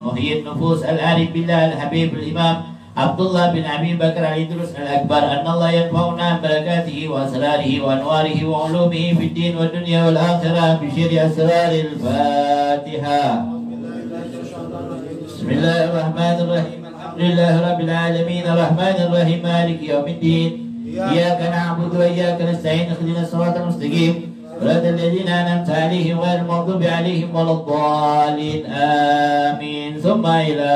محيي النفوس العارف بالله الحبيب الإمام عبد الله بن أبي بكر الإدريس الأكبر أن الله ينفعنا بركاته وأسراره وأنواره وعلومه في الدين والدنيا والآخرة بشر أسرار الفاتحة. بسم الله الرحمن الرحيم. الحمد لله رب العالمين الرحمن الرحيم مالك يوم الدين إياك نعبد وإياك نستعين اهدنا الصراط المستقيم صراط الذين أنعمت عليهم غير المغضوب عليهم ولا الضالين آمين. ثم إلى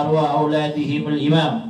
أرواح أولادهم الإمام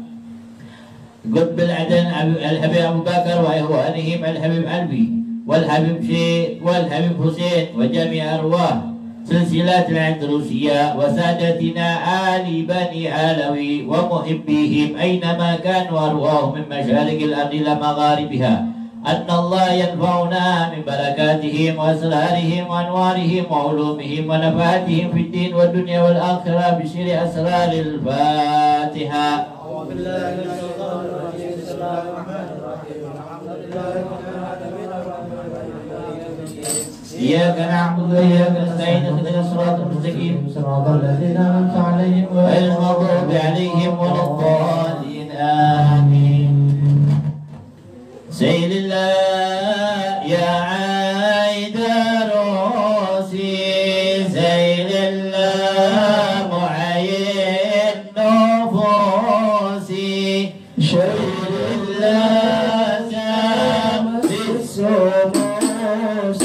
قطب العدن الحبيب أبو بكر وإخوانهم الحبيب علوي والحبيب شيخ والحبيب حسين وجميع أرواح سلسلة الأندلسية وسادتنا آل بني علوي ومحبيهم أينما كانوا أرواحهم من مشارق الأرض إلى مغاربها أن الله ينفعنا من بركاتهم وأسرارهم وأنوارهم وعلومهم ونفعاتهم في الدين والدنيا والآخرة بشر أسرار الفاتحة. أعوذ بالله من الشيطان الرجيم. بسم الله الرحمن الرحيم. الحمد لله رب العالمين الرحمن الرحيم إياك نعبد وإياك نستعين اهدنا الصراط المستقيم صراط الذين أنعمت عليهم غير المغضوب عليهم ولا الضالين آمين. سيد الله يا عايد روسي سيد الله معين نفوسي شيد الله سام في السموس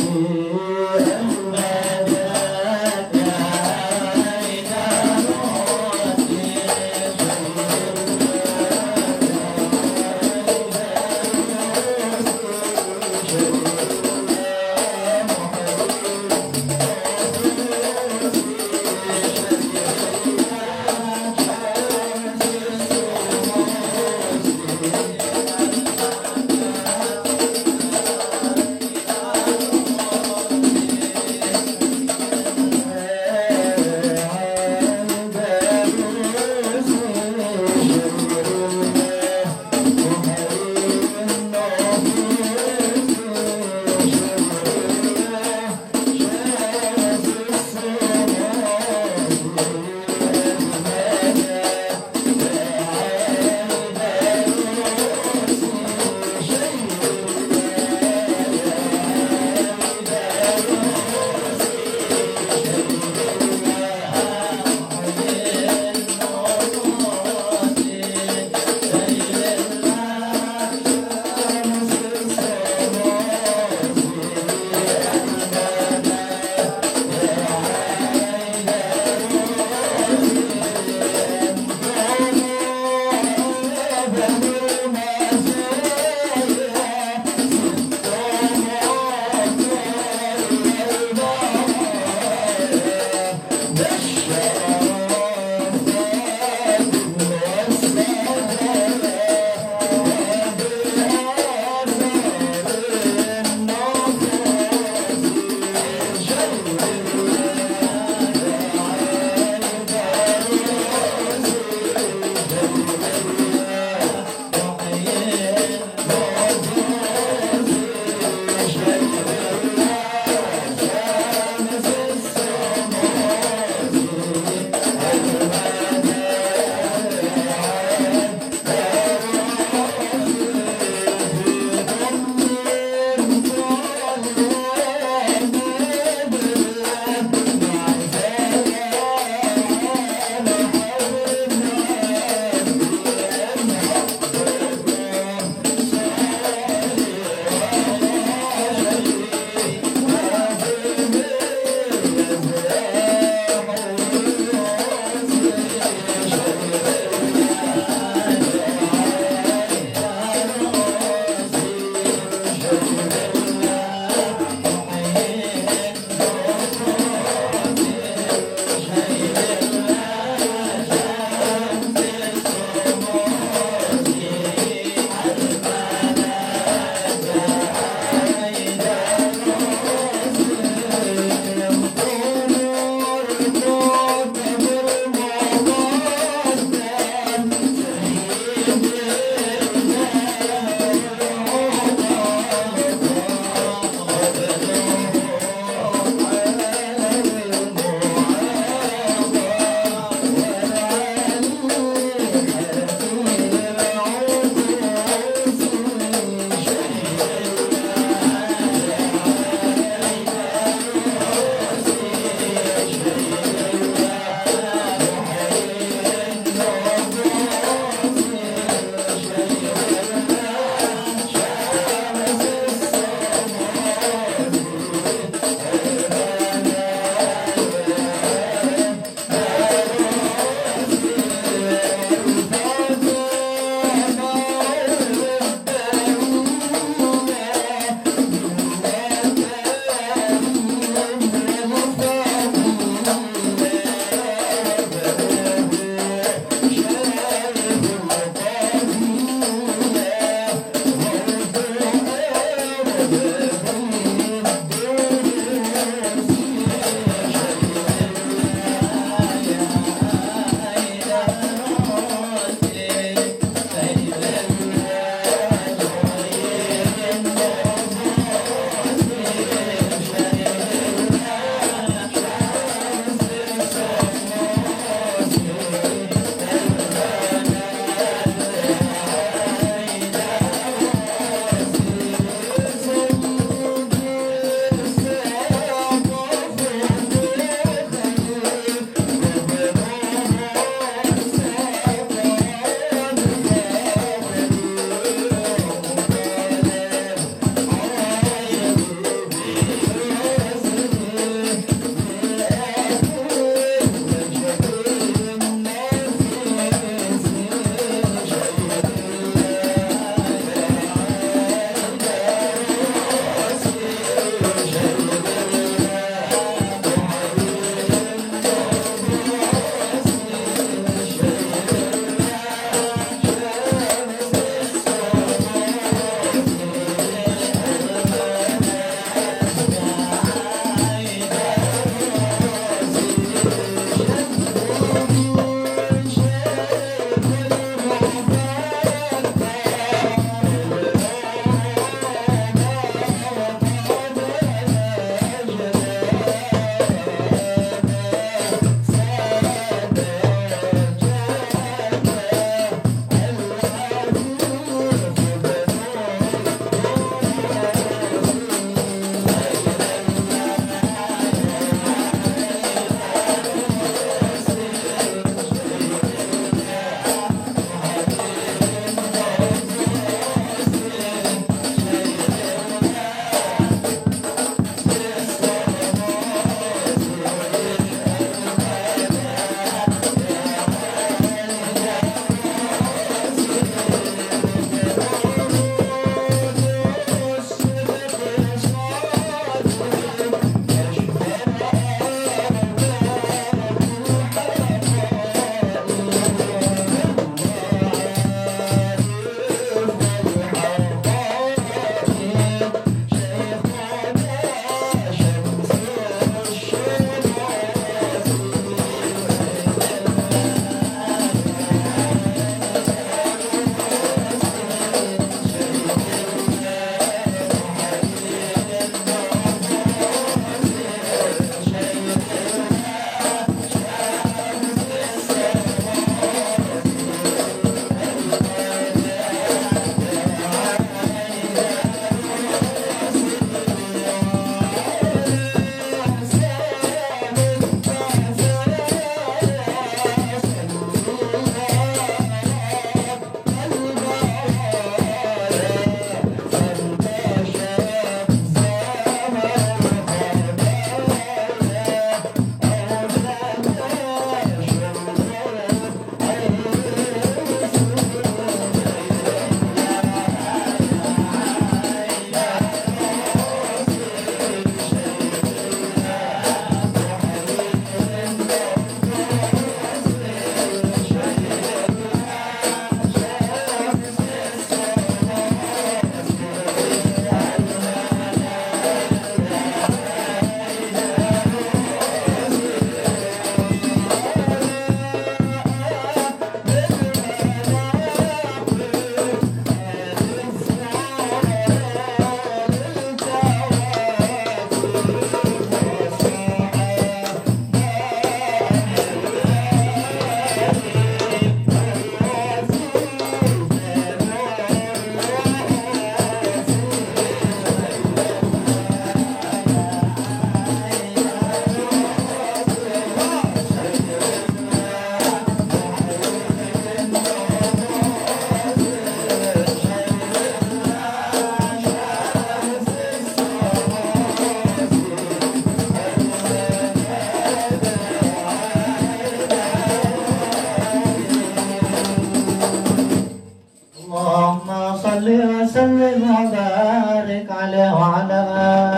وسلم وبارك عليه وعلى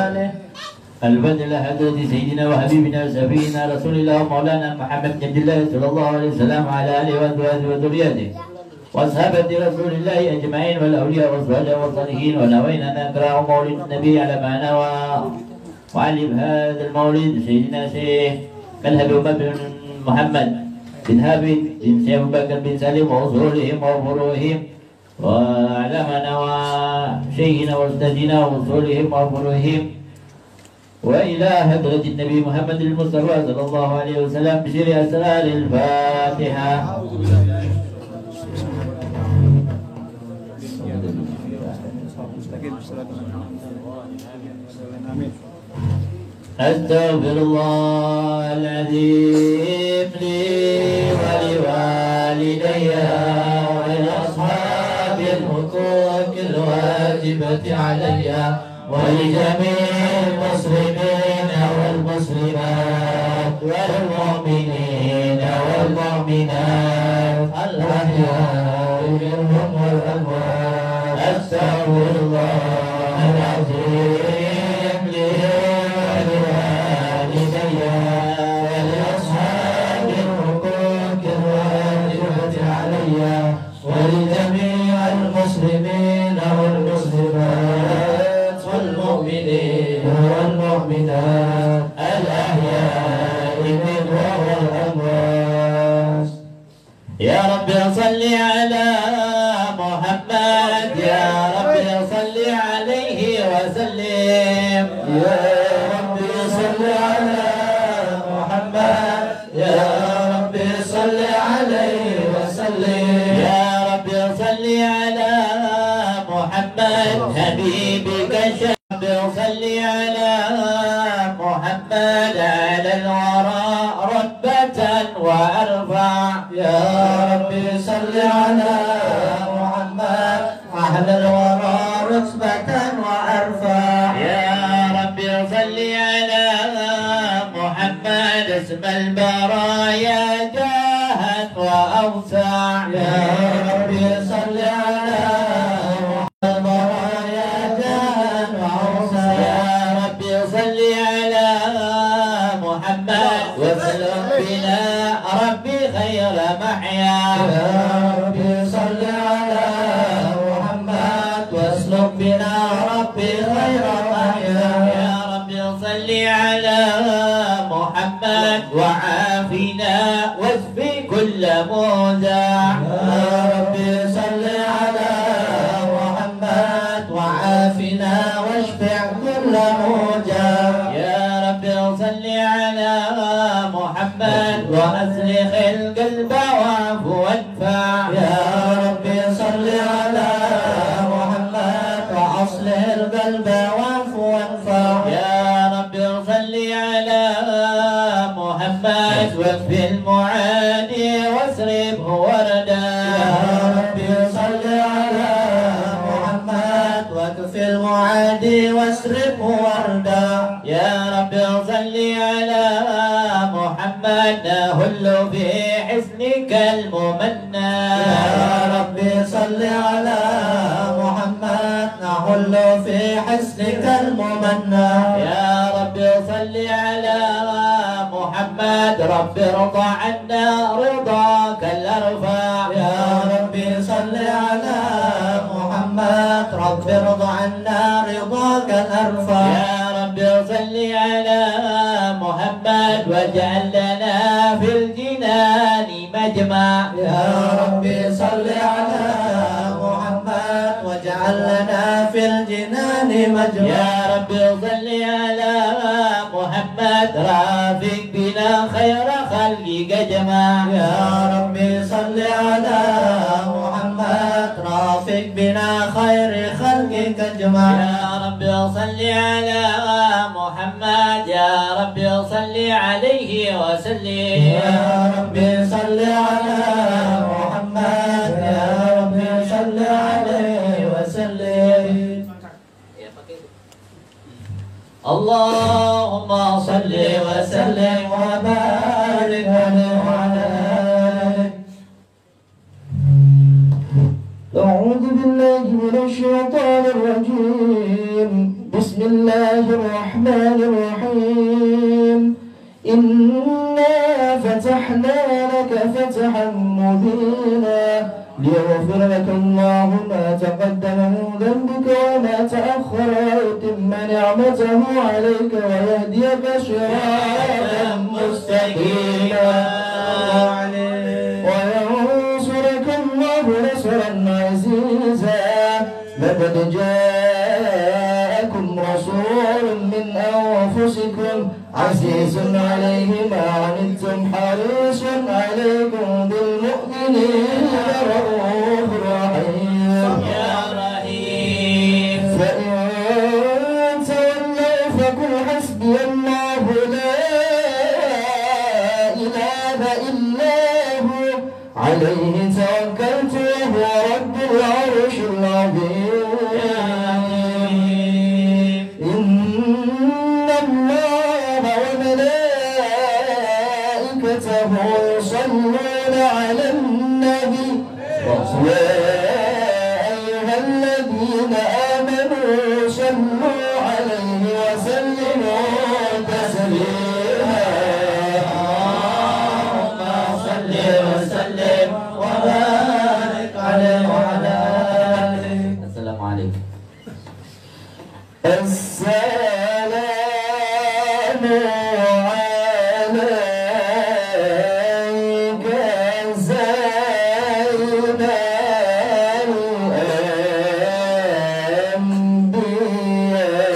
آله. الفضل حضرة سيدنا وحبيبنا وسفينا رسول الله مولانا محمد بن عبد الله صلى الله عليه وسلم على آله وأزواجه وذريته وأصحابه رسول الله أجمعين والأولياء والصالحين والصالحين ونوينا أن نقرأ مولد النبي على ما نوى وعلم هذا المولد سيدنا شيخ الحبيب بن محمد بن هابد بن شيخ بكر بن سالم وأصولهم وفروعهم وعلى ما نوى شيخنا واستاذنا وأصولهم وفروعهم وإلى حضرة النبي محمد المصطفى صلى الله عليه وسلم بشر أسرار الفاتحة. أستغفر الله العظيم لي ولوالدي ولأصحاب الحقوق الواجبة علي ولجميع المسلمين والمسلمات والمؤمنين والمؤمنات الأحياء منهم والأموات. أستغفر الله العظيم لي ولوالدي ولأصحاب الحقوق الواجبة علي ولجميع المسلمين والمسلمات والمؤمنين والمؤمنات الأحياء منهم والأموات. يا رب صل على محمد يا رب صل عليه وسلم. يا رب صل على محمد يا رب صل عليه وسلم. يا رب صل على محمد حبيبك رب صل على محمد على الوراء رتبة وأرفع. يا رب صل على محمد على الوراء رتبة وأرفع. يا رب صل على محمد اسم البرايا جاها وأوسع. يا رب صل على البرايا جاها وأوسع. يا رب صل على محمد واسلك بنا ربي خير محيا. يا رب صل على محمد واسلك بنا ربي خير محيا. يا رب صل على محمد وعافنا واشفي كل موجع. يا رب صل على محمد وعافنا واشفي كل موجع. يا رب صل على محمد وأصلح القلب واعف وادفع. يا رب صل على محمد وأصلح القلب واعف وادفع. يا رب صل على محمد واكفي المعادي واصرفه وردا. يا رب صل على محمد واكفي المعادي واصرفه وردا. يا رب صل على محمد نهل في حسنك الممنى. يا رب صل على محمد نهل في حسنك الممنى. يا رب صل على محمد رب ارضى عنا رضاك الأرفع. يا رب صل على محمد رب ارضى عنا رضاك الأرفع. يا رب صل على محمد واجعل لنا في الجنان مجمع. يا رب صل على محمد واجعل لنا في الجنان مجمع. يا رب صل على محمد رافق بنا خير خلقك جمع. يا رب صل على محمد رافق بنا خير خلقك جمع. يا رب صل على محمد يا رب صل عليه وسلم. يا رب صل على محمد يا رب صل عليه وسلم. اللهم صل وسلم وبارك عليه وعلى آله. أعوذ بالله من الشيطان فتحا مبينا ليغفر لك الله ما تقدم من ذنبك وما تأخر ويتم نعمته عليك ويهديك صراطا مستقيما وينصرك الله نصرا عزيزا لقد جاءكم رسول من أنفسكم عزيز عليه ما عنتم حريص عليكم بالمؤمنين رؤوف رحيم يا رحيم. فإن تولوا فقل حسبي الله لا إله إلا هو عليه توكلت وهو رب العرش العظيم إن الله وملائكته يصلون على النبي يا أيها الذين آمنوا صلوا عليه وسلموا تسليما اللهم صل وسلم وبارك عليه وعلى آله. السلام عليكم. السلام عليك زين الأنبياء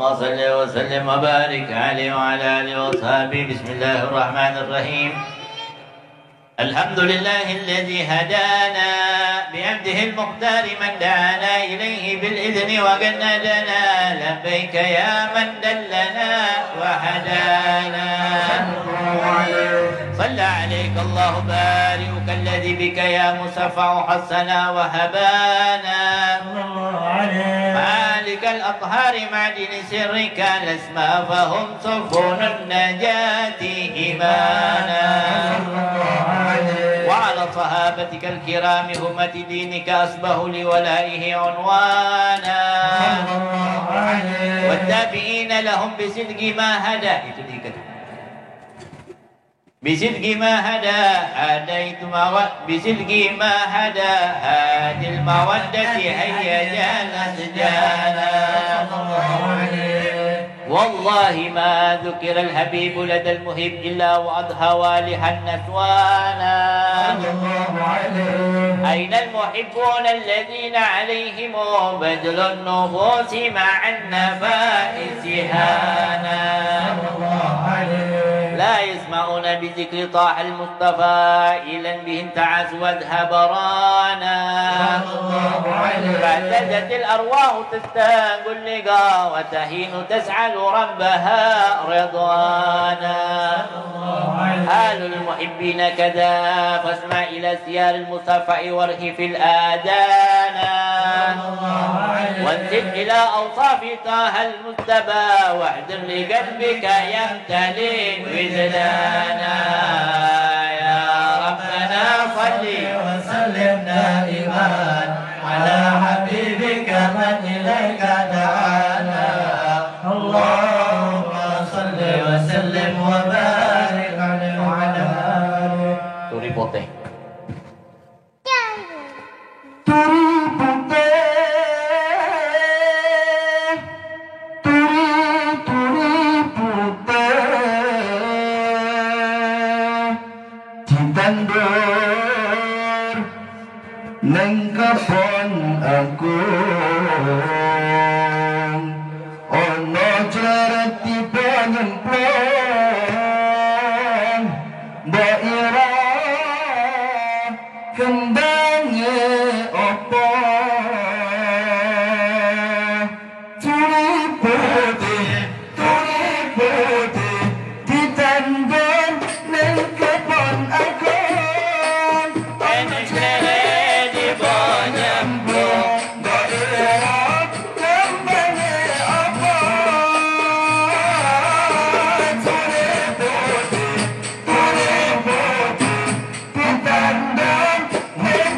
اللهم صل وسلم وبارك عليه وعلى آله وصحبه. بسم الله الرحمن الرحيم. الحمد لله الذي هدانا بعبده المختار من دعانا إليه بالإذن وجندنا. لبيك يا من دلنا وهدانا. صلى عليك الله بارئك الذي بك يا مصفع حسنا وهبانا. مالك الأطهار معدن سرك الأسماء فهم سفن النجاة إيمانا. وعلى صحابتك الكرام همة دينك أصبحوا لولائه عنوانا. والتابعين لهم بصدق ما هدى بصدق ما هدى هديت بصدق ما هدى هادي المودة هيجا نسجانا. والله ما ذكر الحبيب لدى المحب إلا وأضحى والحا نسوانا. أين المحبون الذين عليهم بذل النفوس مع النفائس هانا. لا يسمعون بذكر طه المصطفى إلا بهم تعس واذهب رانا. فاعتدت الأرواح تستاق اللقاء وتهين تسعد ربها رضوانا. حال المحبين كذا فاسمع إلى سيار المصطفى وارهف الآذانا. وانزل إلى أوصاف طه المجتبى واحذر لقلبك يمتلئ وجدانا. يا ربنا صل وسلم دائما على حبيبك من إليك دعانا. اللهم صل وسلم وبارك عليه وعلى آله. Turipote. Ditandur neng kebon aku ono jarak tiba nyemplung mbak ira kembangnya opo turi putih ditandur neng kebon aku. Thank you.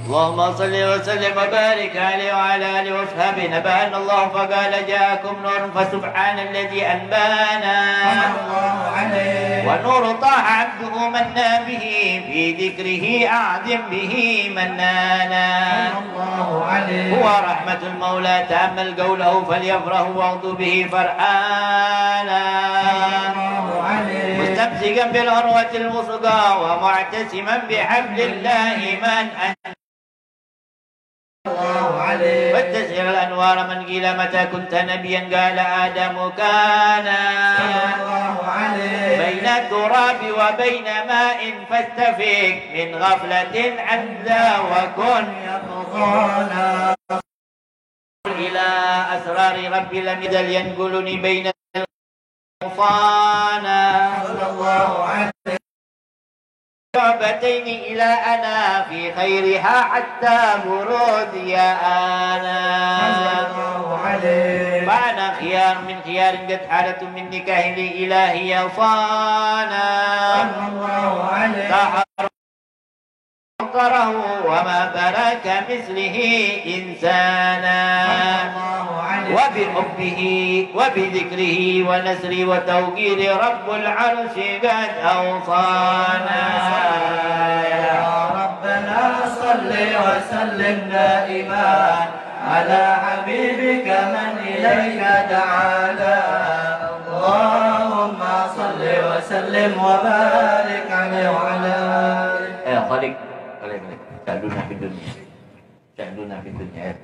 اللهم صل وسلم وبارك عليه وعلى آله وصحبه. نبأنا الله فقال جاءكم نور فسبحان الذي أنبانا ونور طه عبده منا به في ذكره أعظم به منانا هو رحمة المولى تأمل قوله فليفرحوا واغضوا به فرحانا مستمسكا بالعروة الوثقى ومعتصما بحبل الله من واتسع الأنوار من قيل متى كنت نبيا قال آدم كان بين التراب وبين ماء فاستفيق من غفلة عن ذا وكن إلى أسرار ربي لم يزل ينقلني بين الطوفانا شعبتين إلى أنا في خيرها حتى برود يا أنا فأنا خيار من خيار قد حالة من نكاه لإلهي صانا طره وما بلاك مثله إنسانا وبحبه وبذكره ونسره وتوقير رب العرش قد أوصانا يا ربنا صل وسلم دائما على حبيبك من إليك دعانا اللهم صل وسلم وبارك عليه وعلى آله خالق شأننا في الدنيا شأننا في الدنيا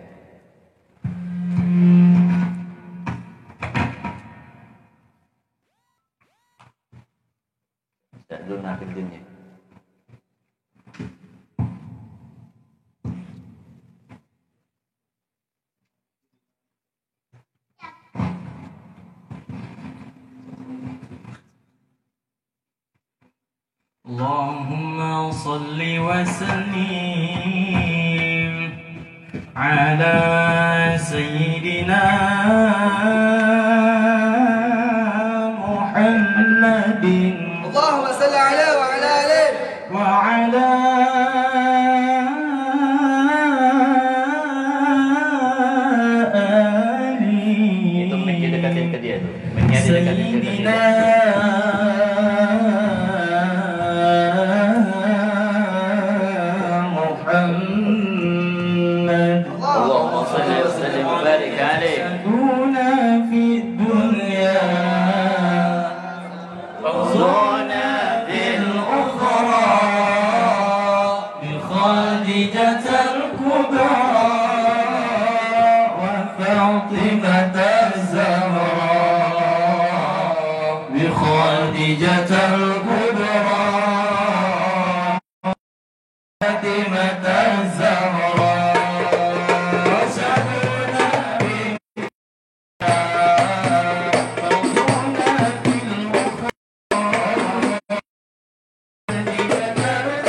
شأننا في الدنيا اللهم صل وسلم على سيدنا محمد اللهم صل عليه وعلى آله وعلى آله itu mendekatin ke dia tuh mendekatin ke dia خديجة الكبرى فاطمة الزهراء وسعدنا فوزنا في الأخرى خديجة الكبرى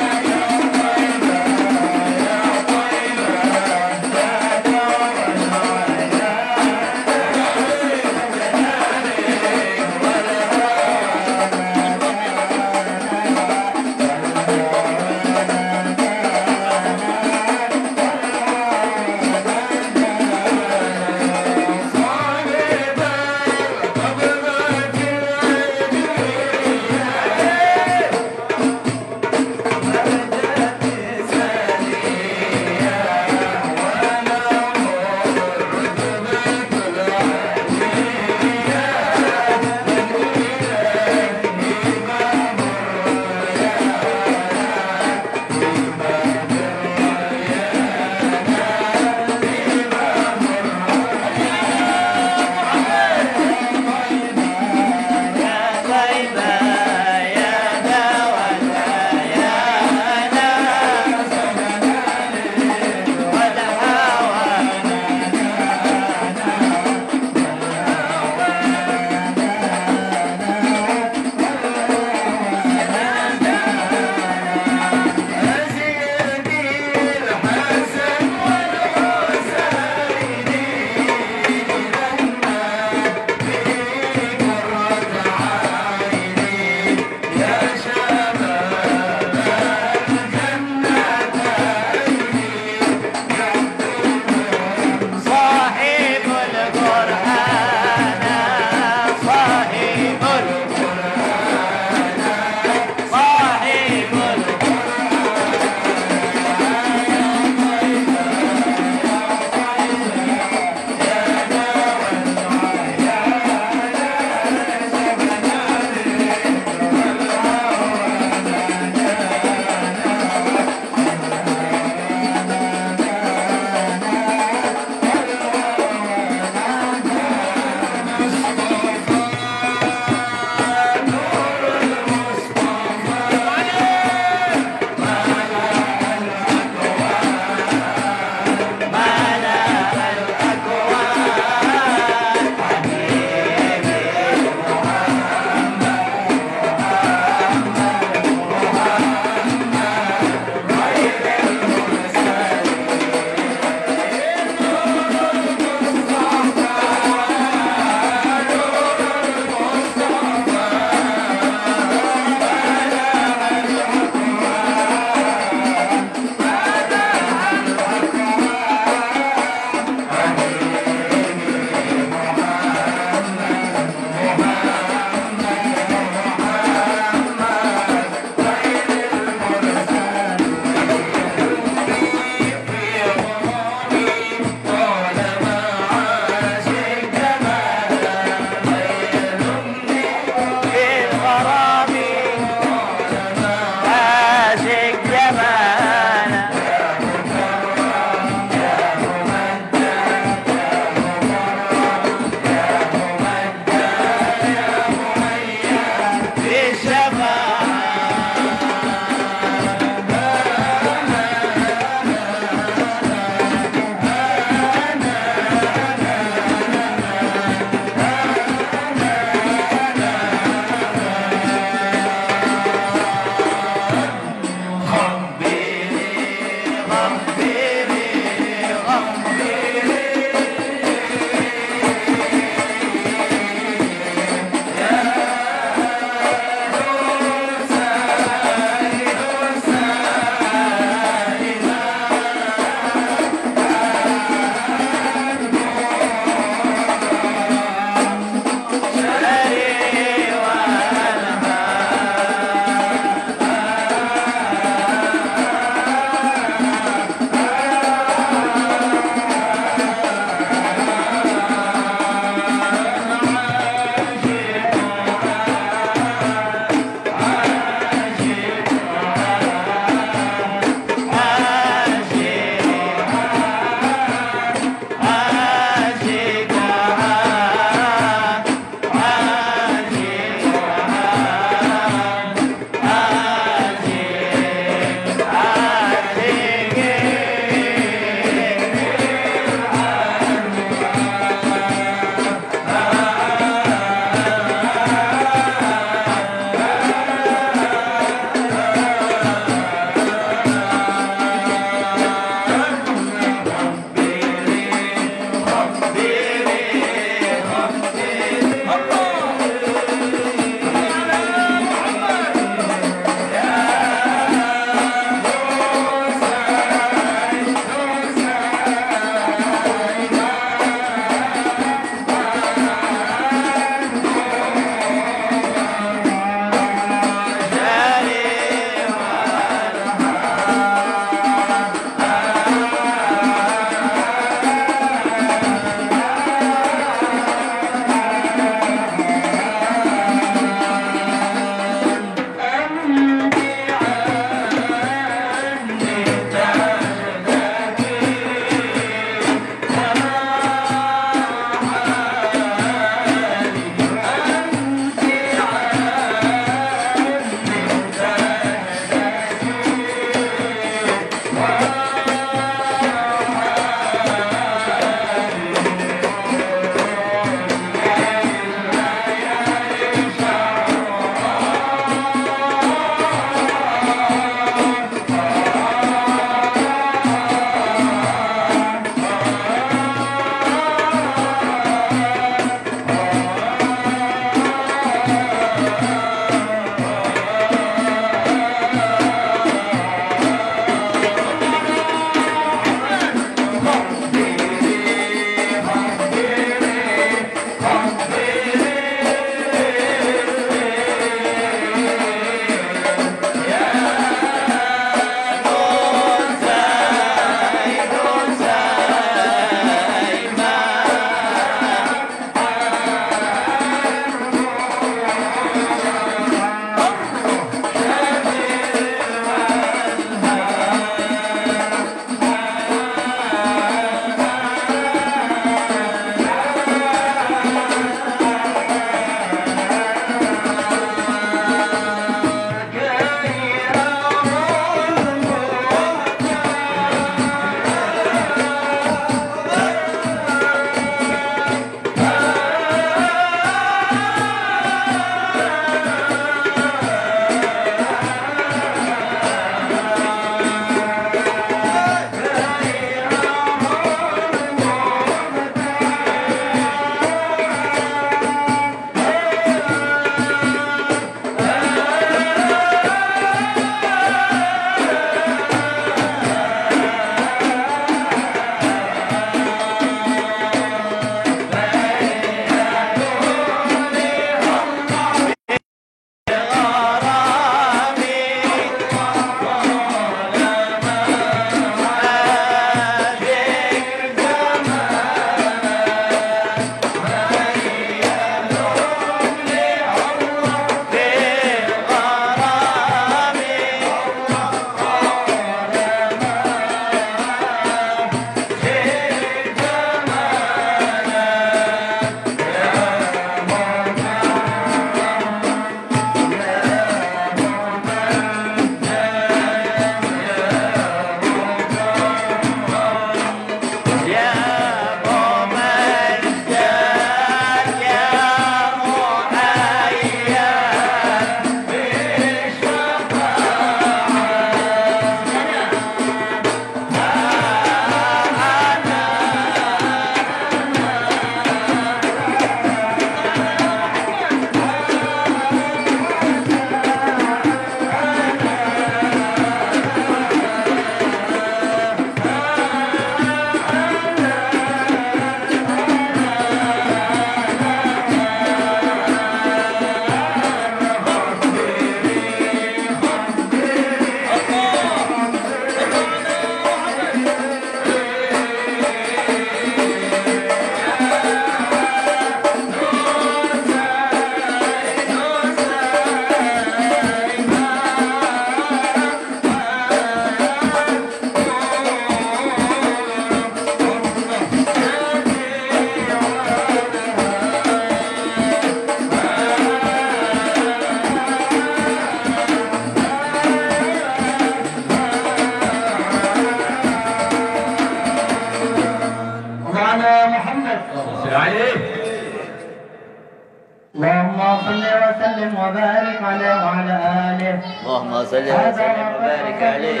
وسلم وبارك عليه وعلى آله. اللهم صل وسلم وبارك عليه.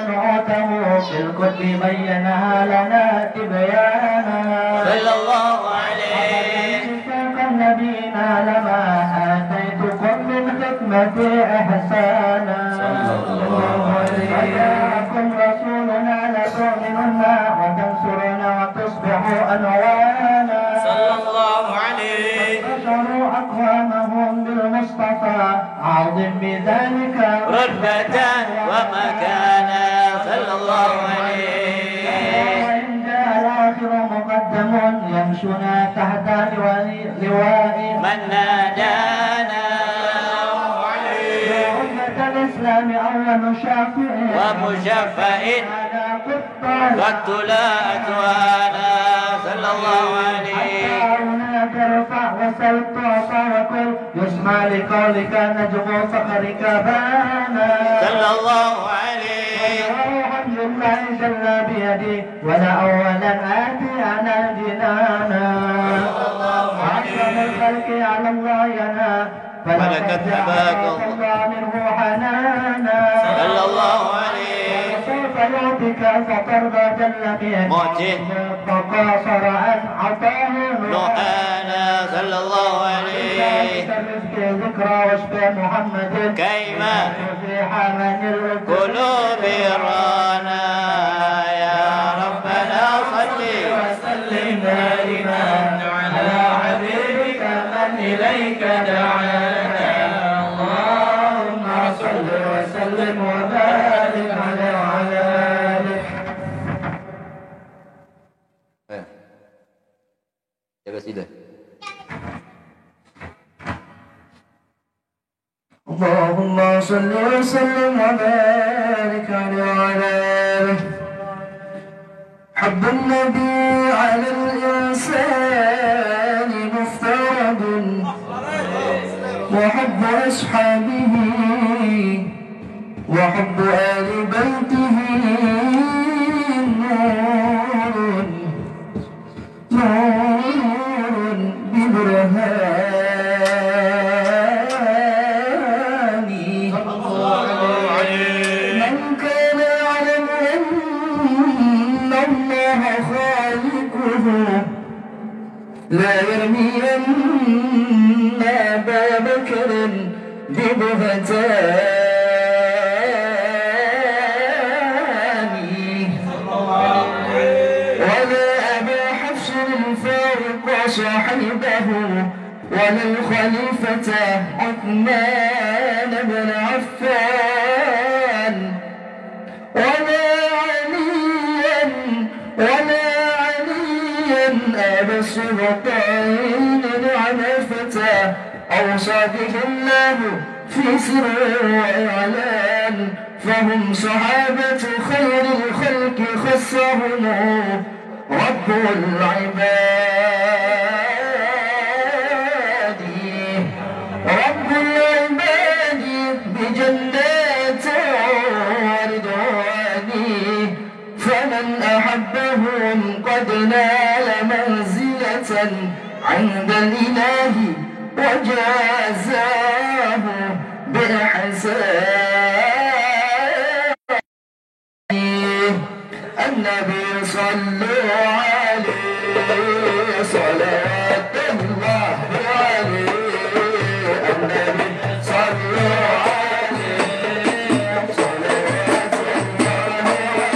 نعوته في الكتب بينها لنا تبيانا. صلى الله عليه. نبينا لما آتيتكم من حكمة إحسانا. وجاءكم رسولنا لتؤمنن وتنصرن وتصبحوا أنوانا. صلى الله عليه. بشروا أقوامهم بالمصطفى عظم بذلك رتبة ومكانا. صلى الله عليه. وإن جاء الآخر مقدم يمشنا تحت لواء من نادانا. أمة الإسلام أول شافع ومشفع قد لا أتوانا. صلى الله عليه. ترفع وسل تعطى وكل يسمع لقولك نجم فقرك بانا. صلى الله عليه. الحمد لله جل بيدي ولا أولا آتي أنا الجنانا. أحسن الخلق على الله ينا فلقد أباك الله منه حنانا. صلى الله عليه. سوف يعطيك فترضى جل بيدي معطي فقاصر أن عطاه نوحانا. صلى الله عليه. ذكرى واشف محمد كيما في حمل قلوب رانا. يا ربنا صل وسلم دائما على حبيبك من إليك دعانا. اللهم صل وسلم وبارك عليه وعلى آله. Jaga sida. اللهم صل وسلم وبارك عليه وعلى آله. حب النبي على الإنسان مفترض وحب أصحابه وحب آل بيته نور نور ببرهان. من كان يعلم أن الله خالقه لا يرمين أبا بكر ببهتان. ولا أبا حفص الفارق صاحبه ولا الخليفة عثمان بن عفان. ولا عليا أبا السلطين العنفة أوصى به الله في سر وإعلان. فهم صحابة خير الخلق خصهم رب العباد. رب العباد بجنات ورضوانه. فمن أحبهم قد نال منزلة عند الإله وجازاه بإحسان. النبي صلوا عليه صلاة الله عليه. النبي صلوا عليه صلاة الله عليه.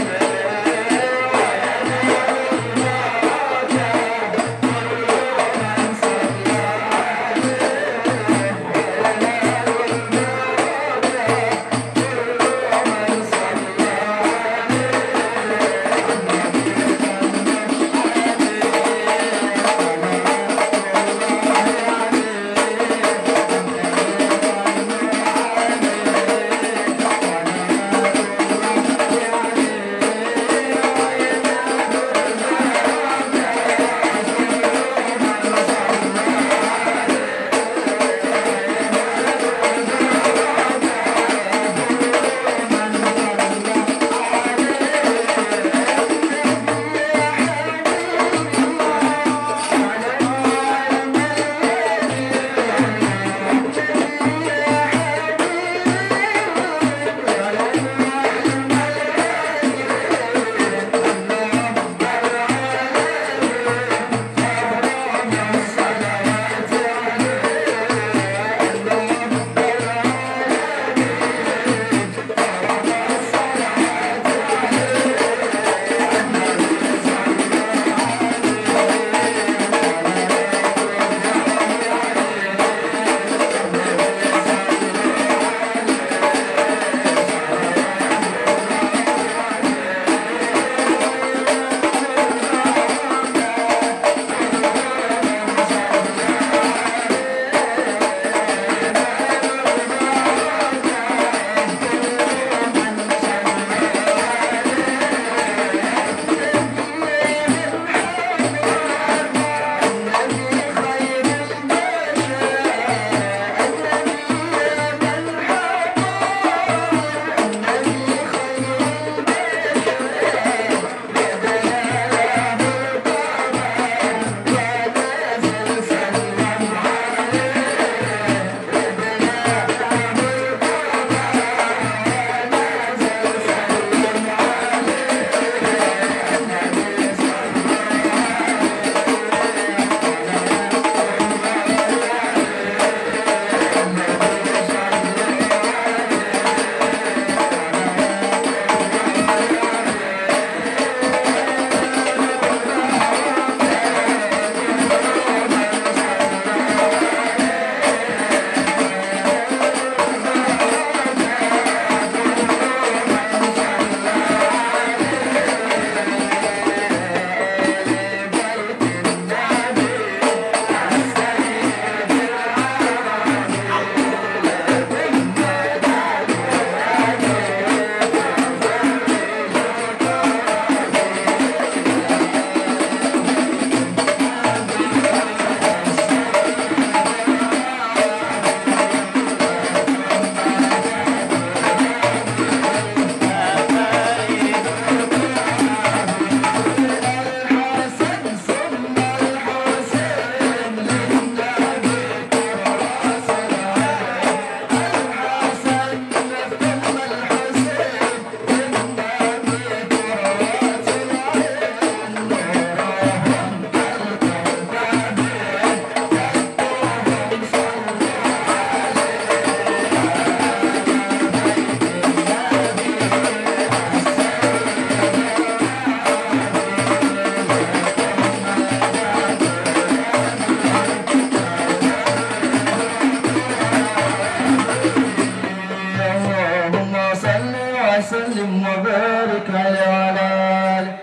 وسلم وبارك عليه وعلى آله.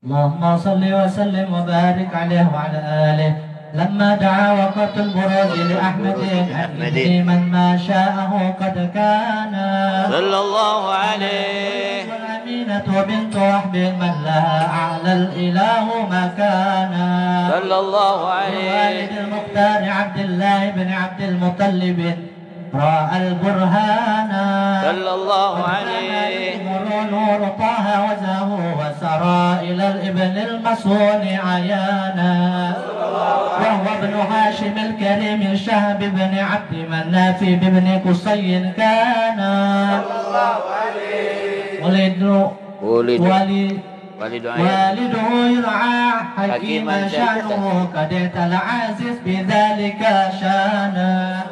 اللهم صل وسلم وبارك عليه وعلى آله. لما دعا وقت البروز لأحمد أن من ما شاءه قد كان صلى الله عليه. والأمينة بنت وحب من لها أعلى الإله مكانا صلى الله عليه. والد المختار عبد الله بن عبد المطلب رأى البرهان صلى الله عليه. نور طه وزاه وسرى إلى الابن المصون عيانا وهو ابن هاشم الكريم شهب بن عبد مناف بن قصي كان والده يرعى حكيما شأنه قد اعتلى عزيز بذلك شانا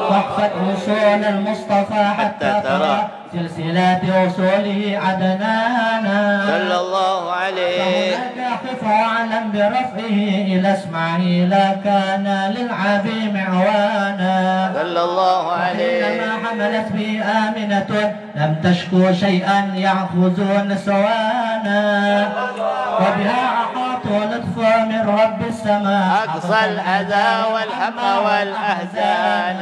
واحفظ وصول المصطفى حتى ترى سلسلة وصوله عدنانا صلى الله عليه. فهناك واعلم برفعه إلى اسماعيل كان للعبي معوانا صلى الله عليه. إنما حملت به آمنة لم تشكو شيئا يأخذ نسوانا وبها أحاطوا لطف من رب السماء أقصى الأذى والهم والأحزان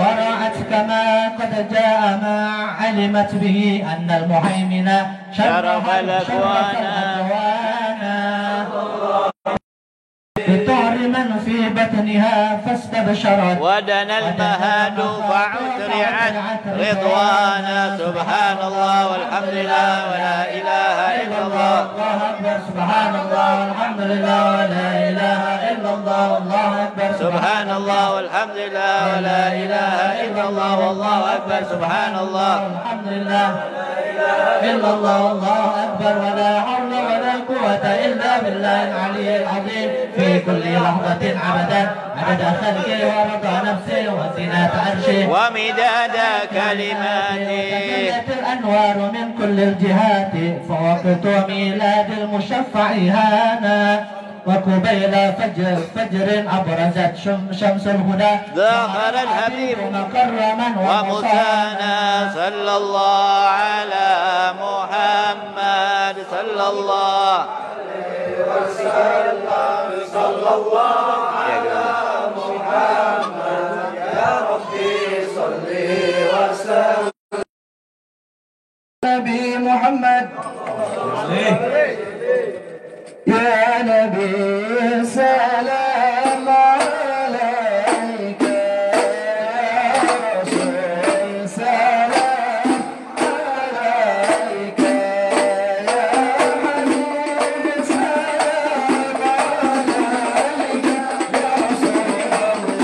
ورأت كما قد جاء ما علمت به أن المهيمن شرف الأكوان بطهر من في بطنها فاستبشرت ودنا المهاد فعسرعت رضوانا. سبحان الله والحمد لله ولا إله إلا الله. الله أكبر. سبحان الله والحمد لله ولا إله إلا الله. الله أكبر. سبحان الله والحمد لله ولا إله إلا الله. والله أكبر. سبحان الله والحمد لله إلا الله. الله أكبر. ولا حول ولا قوة إلا بالله العلي العظيم. في كل لحظة عبدا عدد خلقه ورضا نفسه وزنة عرشه ومداد كلماته. وتجلت الأنوار من كل الجهات فوقت ميلاد المشفع هانا وقبيل فجر أبرزت شمس الهدى ظهر الحبيب مكرما ومسانا. صلى الله على محمد صلى الله عليه وسلم. صلى الله على محمد يا ربي صل وسلم. نبي محمد يا نبي سلام عليك يا رسول سلام عليك يا حبيب سلام عليك يا رسول الله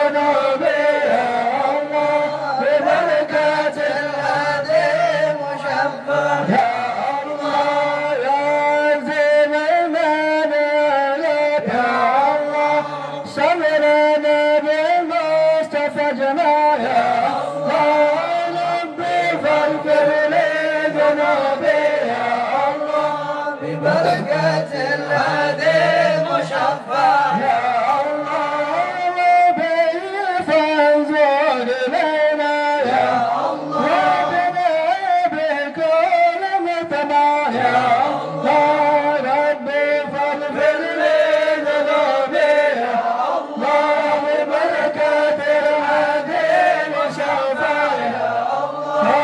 ذنوبي يا الله ببركة الهادي المشفع يا الله يا عزيز المنالات يا الله صبرنا بالمصطفى جمال يا الله ربي فاغفر لي ذنوبي يا الله ببركة الهادي المشفع يا الله ربي فانظر إلينا يا الله ربنا بكل مطمع يا الله ربي فاغفر لي ذنوبي يا الله ببركة الهادي المشفع يا الله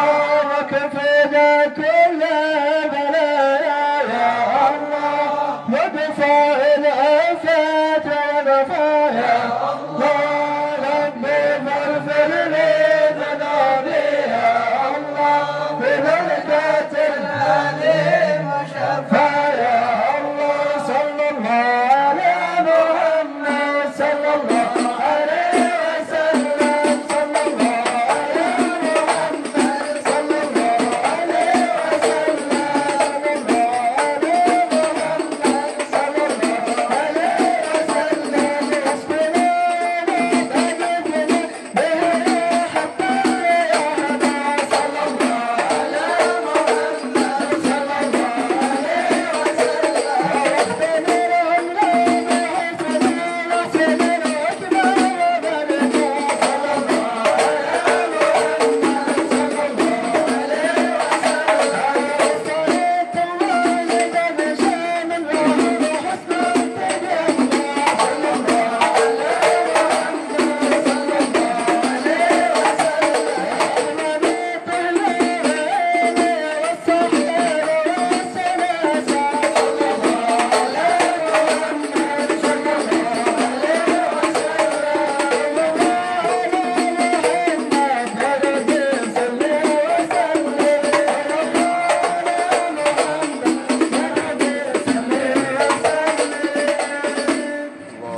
وكفنا كل بلايا يا الله ودفع الآفات والرفايا الله ربي فاغفر لي ذنوبي يا الله ببركة الهادي المشفع يا الله صلى الله على محمد صلى الله عليه وسلم صلى الله على محمد صلى الله عليه وسلم صلى الله على محمد صلى الله عليه وسلم حسبنا وتجدنا به حتى يهدى صلى الله على محمد صلى الله عليه وسلم ربنا رحمنا وحسنا وسنا وكبر وبركة صلى الله على محمد صلى الله عليه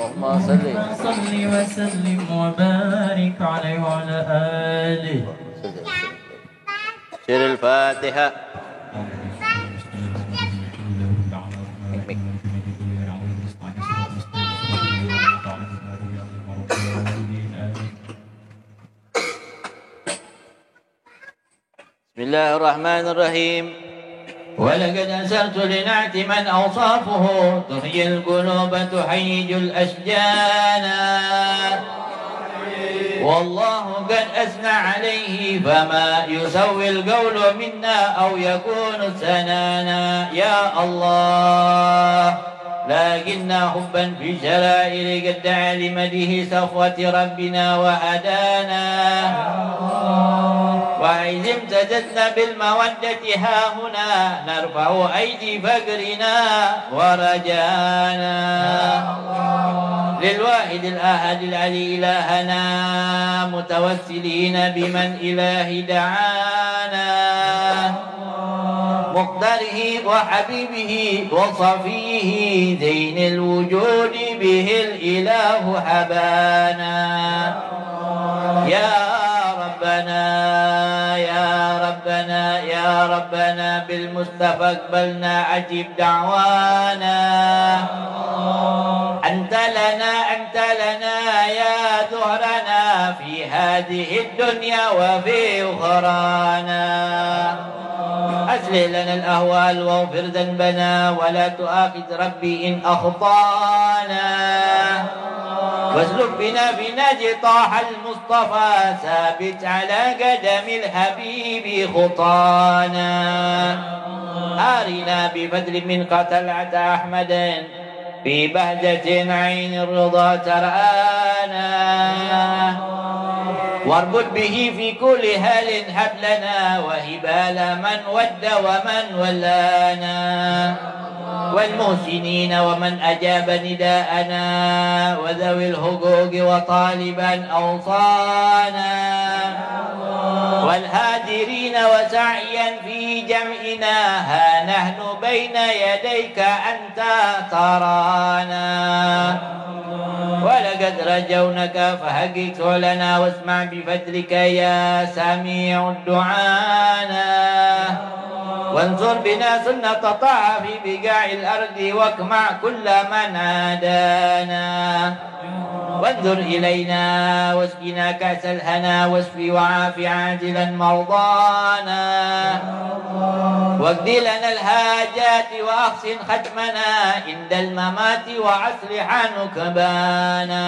اللهم صل وسلم وبارك عليه وعلى آله. سر الفاتحة. بسم الله الرحمن الرحيم. ولقد أسرت لنعت من أوصافه تحيي القلوب تحيج الأشجان، والله قد أثنى عليه فما يسوي القول منا أو يكون ثنانا. يا الله لكن حبا في شرائر قد دعا لمده صفوة ربنا وهدانا، وإذ امتددنا بالمودة ها هنا نرفع أيدي فقرنا ورجانا للواحد الأحد العلي إلهنا، متوسلين بمن إله دعانا، مقدره وحبيبه وصفيه زين الوجود به الإله حبانا. يا ربنا يا ربنا يا ربنا بالمصطفى اقبلنا عجب دعوانا. أنت لنا يا ظهرنا في هذه الدنيا وفي أخرانا. أسلل لنا الأهوال واغفر ذنبنا ولا تؤاخذ ربي إن أخطانا، واسلك بنا في نهج طه المصطفى ثابت على قدم الحبيب خطانا. آرنا بفضل من قتلعة أحمد في بهجة عين الرضا ترآنا، واربط به في كل هال حبلنا وهبال من ود ومن ولانا، والمحسنين ومن أجاب نداءنا وذوي الحقوق وطالبا أوصانا، والهادرين وسعيا في جمعنا ها نحن بين يديك أنت ترانا. ولقد رجونك فحقق لنا واسمع بفضلك يا سميع الدعانا وانصر بنا سنة طه في بقاع الأرض واقمع كل من عادانا وانظر إلينا واسقنا كأس الهنا واشف وعاف عاجلا مرضانا واقض لنا الحاجات وأحسن ختمنا عند الممات وأصلح نكبانا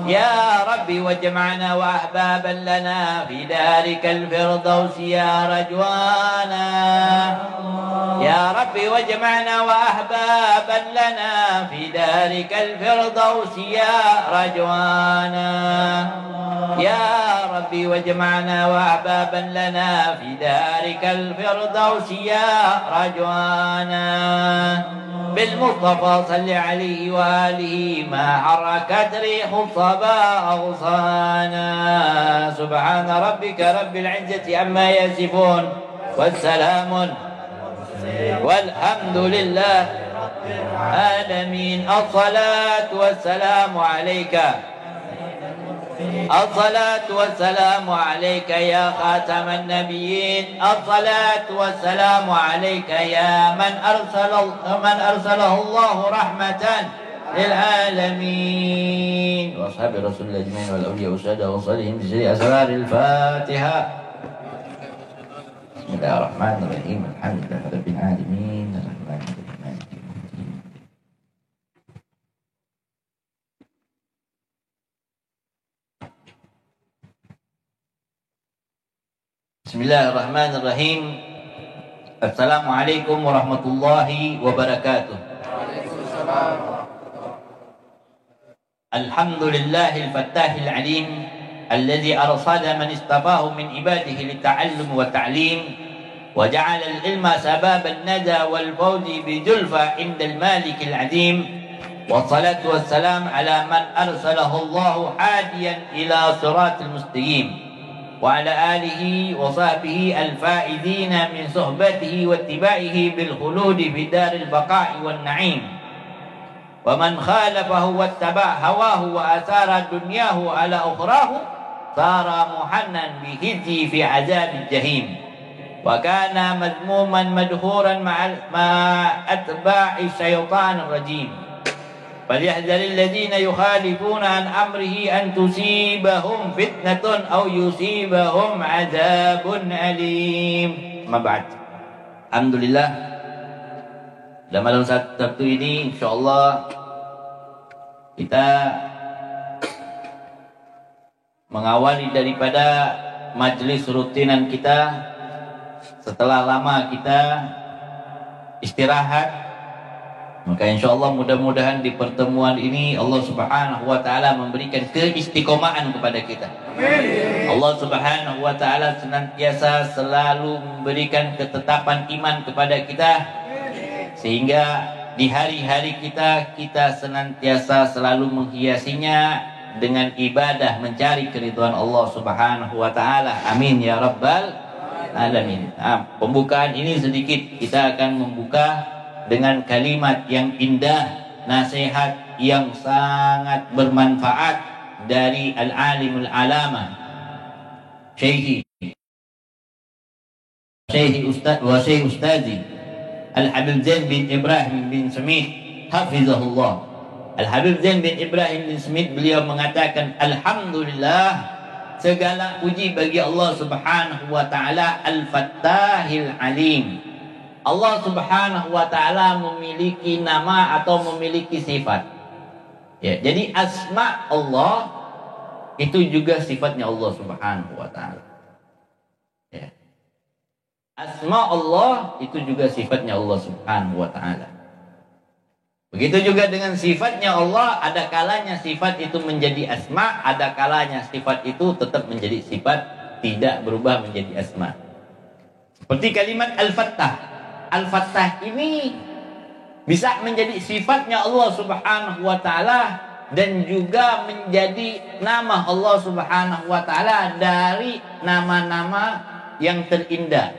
يا ربي واجمعنا وأحبابا لنا في دارك الفردوس يا رجوانا يا ربي واجمعنا وأحبابا لنا في دارك الفردوس يا رجوانا يا ربي واجمعنا وأحبابا لنا في دارك الفردوس يا رجوانا بالمصطفى صل عليه وآله ما حركت ريح الصبا أغصانا سبحان ربك رب العزة عما يصفون والسلام والحمد لله العالمين الصلاة والسلام عليك الصلاة والسلام عليك يا خاتم النبيين الصلاة والسلام عليك يا من أرسله الله رحمة للعالمين وأصحاب رسول الله أجمعين والأولياء والسادة وصالحين بسر أسرار الفاتحة بسم الله الرحمن الرحيم الحمد لله رب العالمين الرحمن الرحيم مالك يوم الدين بسم الله الرحمن الرحيم السلام عليكم ورحمة الله وبركاته الحمد لله الفتاح العليم الذي أرصد من اصطفاه من عباده للتعلم والتعليم وجعل العلم سباب الندى والفوز بزلفى عند المالك العظيم والصلاة والسلام على من أرسله الله حاديا إلى صراط المستقيم وعلى آله وصحبه الفائزين من صحبته واتباعه بالخلود في دار البقاء والنعيم ومن خالفه واتبع هواه وآثار دنياه على أخراه صار محنا بهزه في عذاب الجحيم وكان مذموما مدحورا مع أتباع الشيطان الرجيم فليحذر الذين يخالفون عن أمره أن تصيبهم فتنة أو يصيبهم عذاب أليم ما بعد Alhamdulillah dalam malam Sabtu ini insyaallah kita mengawali daripada majelis rutinan kita setelah lama kita istirahat. Maka insyaallah mudah-mudahan di pertemuan ini Allah Subhanahu wa taala memberikan keistiqomahan kepada kita. Amin. Allah Subhanahu wa taala senantiasa selalu memberikan ketetapan iman kepada kita sehingga di hari-hari kita senantiasa selalu menghiasinya dengan ibadah mencari keridhaan Allah Subhanahu wa taala. Amin ya rabbal alamin. Nah, pembukaan ini sedikit kita akan membuka dengan kalimat yang indah, nasihat yang sangat bermanfaat dari al-alimul alama Syekh Ustazi Al-Habib Zain bin Ibrahim bin Smith hafizahullah. Al-Habib Zain bin Ibrahim bin Smith beliau mengatakan alhamdulillah segala puji bagi Allah Subhanahu wa taala Al-Fattahil Alim. Allah Subhanahu wa taala memiliki nama atau memiliki sifat. Ya, jadi asma Allah itu juga sifatnya Allah Subhanahu wa taala. Ya. Asma Allah itu juga sifatnya Allah Subhanahu wa taala. Begitu juga dengan sifatnya Allah, ada kalanya sifat itu menjadi asma, ada kalanya sifat itu tetap menjadi sifat, tidak berubah menjadi asma. Seperti kalimat Al-Fattah. Al-Fattah ini bisa menjadi sifatnya Allah Subhanahu wa taala dan juga menjadi nama Allah Subhanahu wa taala dari nama-nama yang terindah.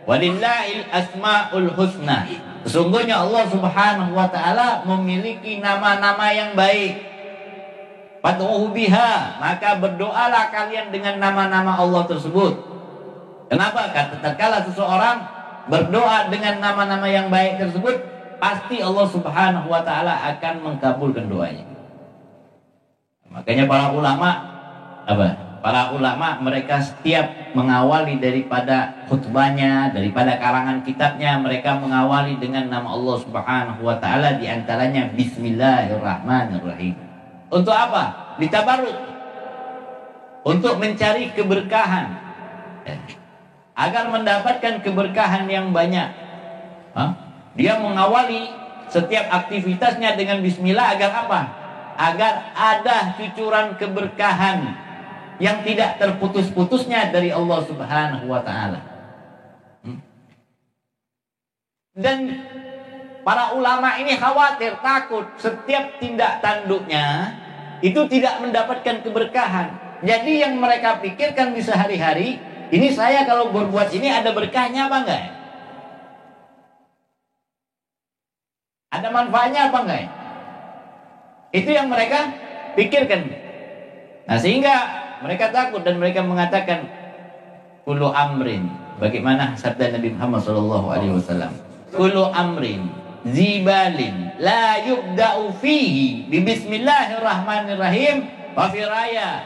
Walillahil asmaul husna. Sesungguhnya Allah Subhanahu wa taala memiliki nama-nama yang baik. Fad'uhu biha, maka berdoalah kalian dengan nama-nama Allah tersebut. Kenapa? Karena tatkala seseorang berdoa dengan nama-nama yang baik tersebut, pasti Allah Subhanahu wa taala akan mengabulkan doanya. Makanya para ulama Para ulama mereka setiap mengawali daripada khutbahnya, daripada karangan kitabnya, mereka mengawali dengan nama Allah Subhanahu wa taala, di antaranya Bismillahirrahmanirrahim. Untuk apa? Ditabarruk. Untuk mencari keberkahan. Agar mendapatkan keberkahan yang banyak. Dia mengawali setiap aktivitasnya dengan bismillah agar apa? Agar ada cucuran keberkahan yang tidak terputus-putusnya dari Allah Subhanahu wa taala. Dan para ulama ini khawatir, takut setiap tindak tanduknya itu tidak mendapatkan keberkahan. Jadi yang mereka pikirkan di sehari-hari, ini saya kalau berbuat ini ada berkahnya apa enggak? Ada manfaatnya apa enggak? Itu yang mereka pikirkan. Nah, sehingga mereka takut dan mereka mengatakan kullu amrin, bagaimana sabda Nabi Muhammad SAW, kullu amrin zibalin la yubda'u fihi bi bismillahirrahmanirrahim wa fi raya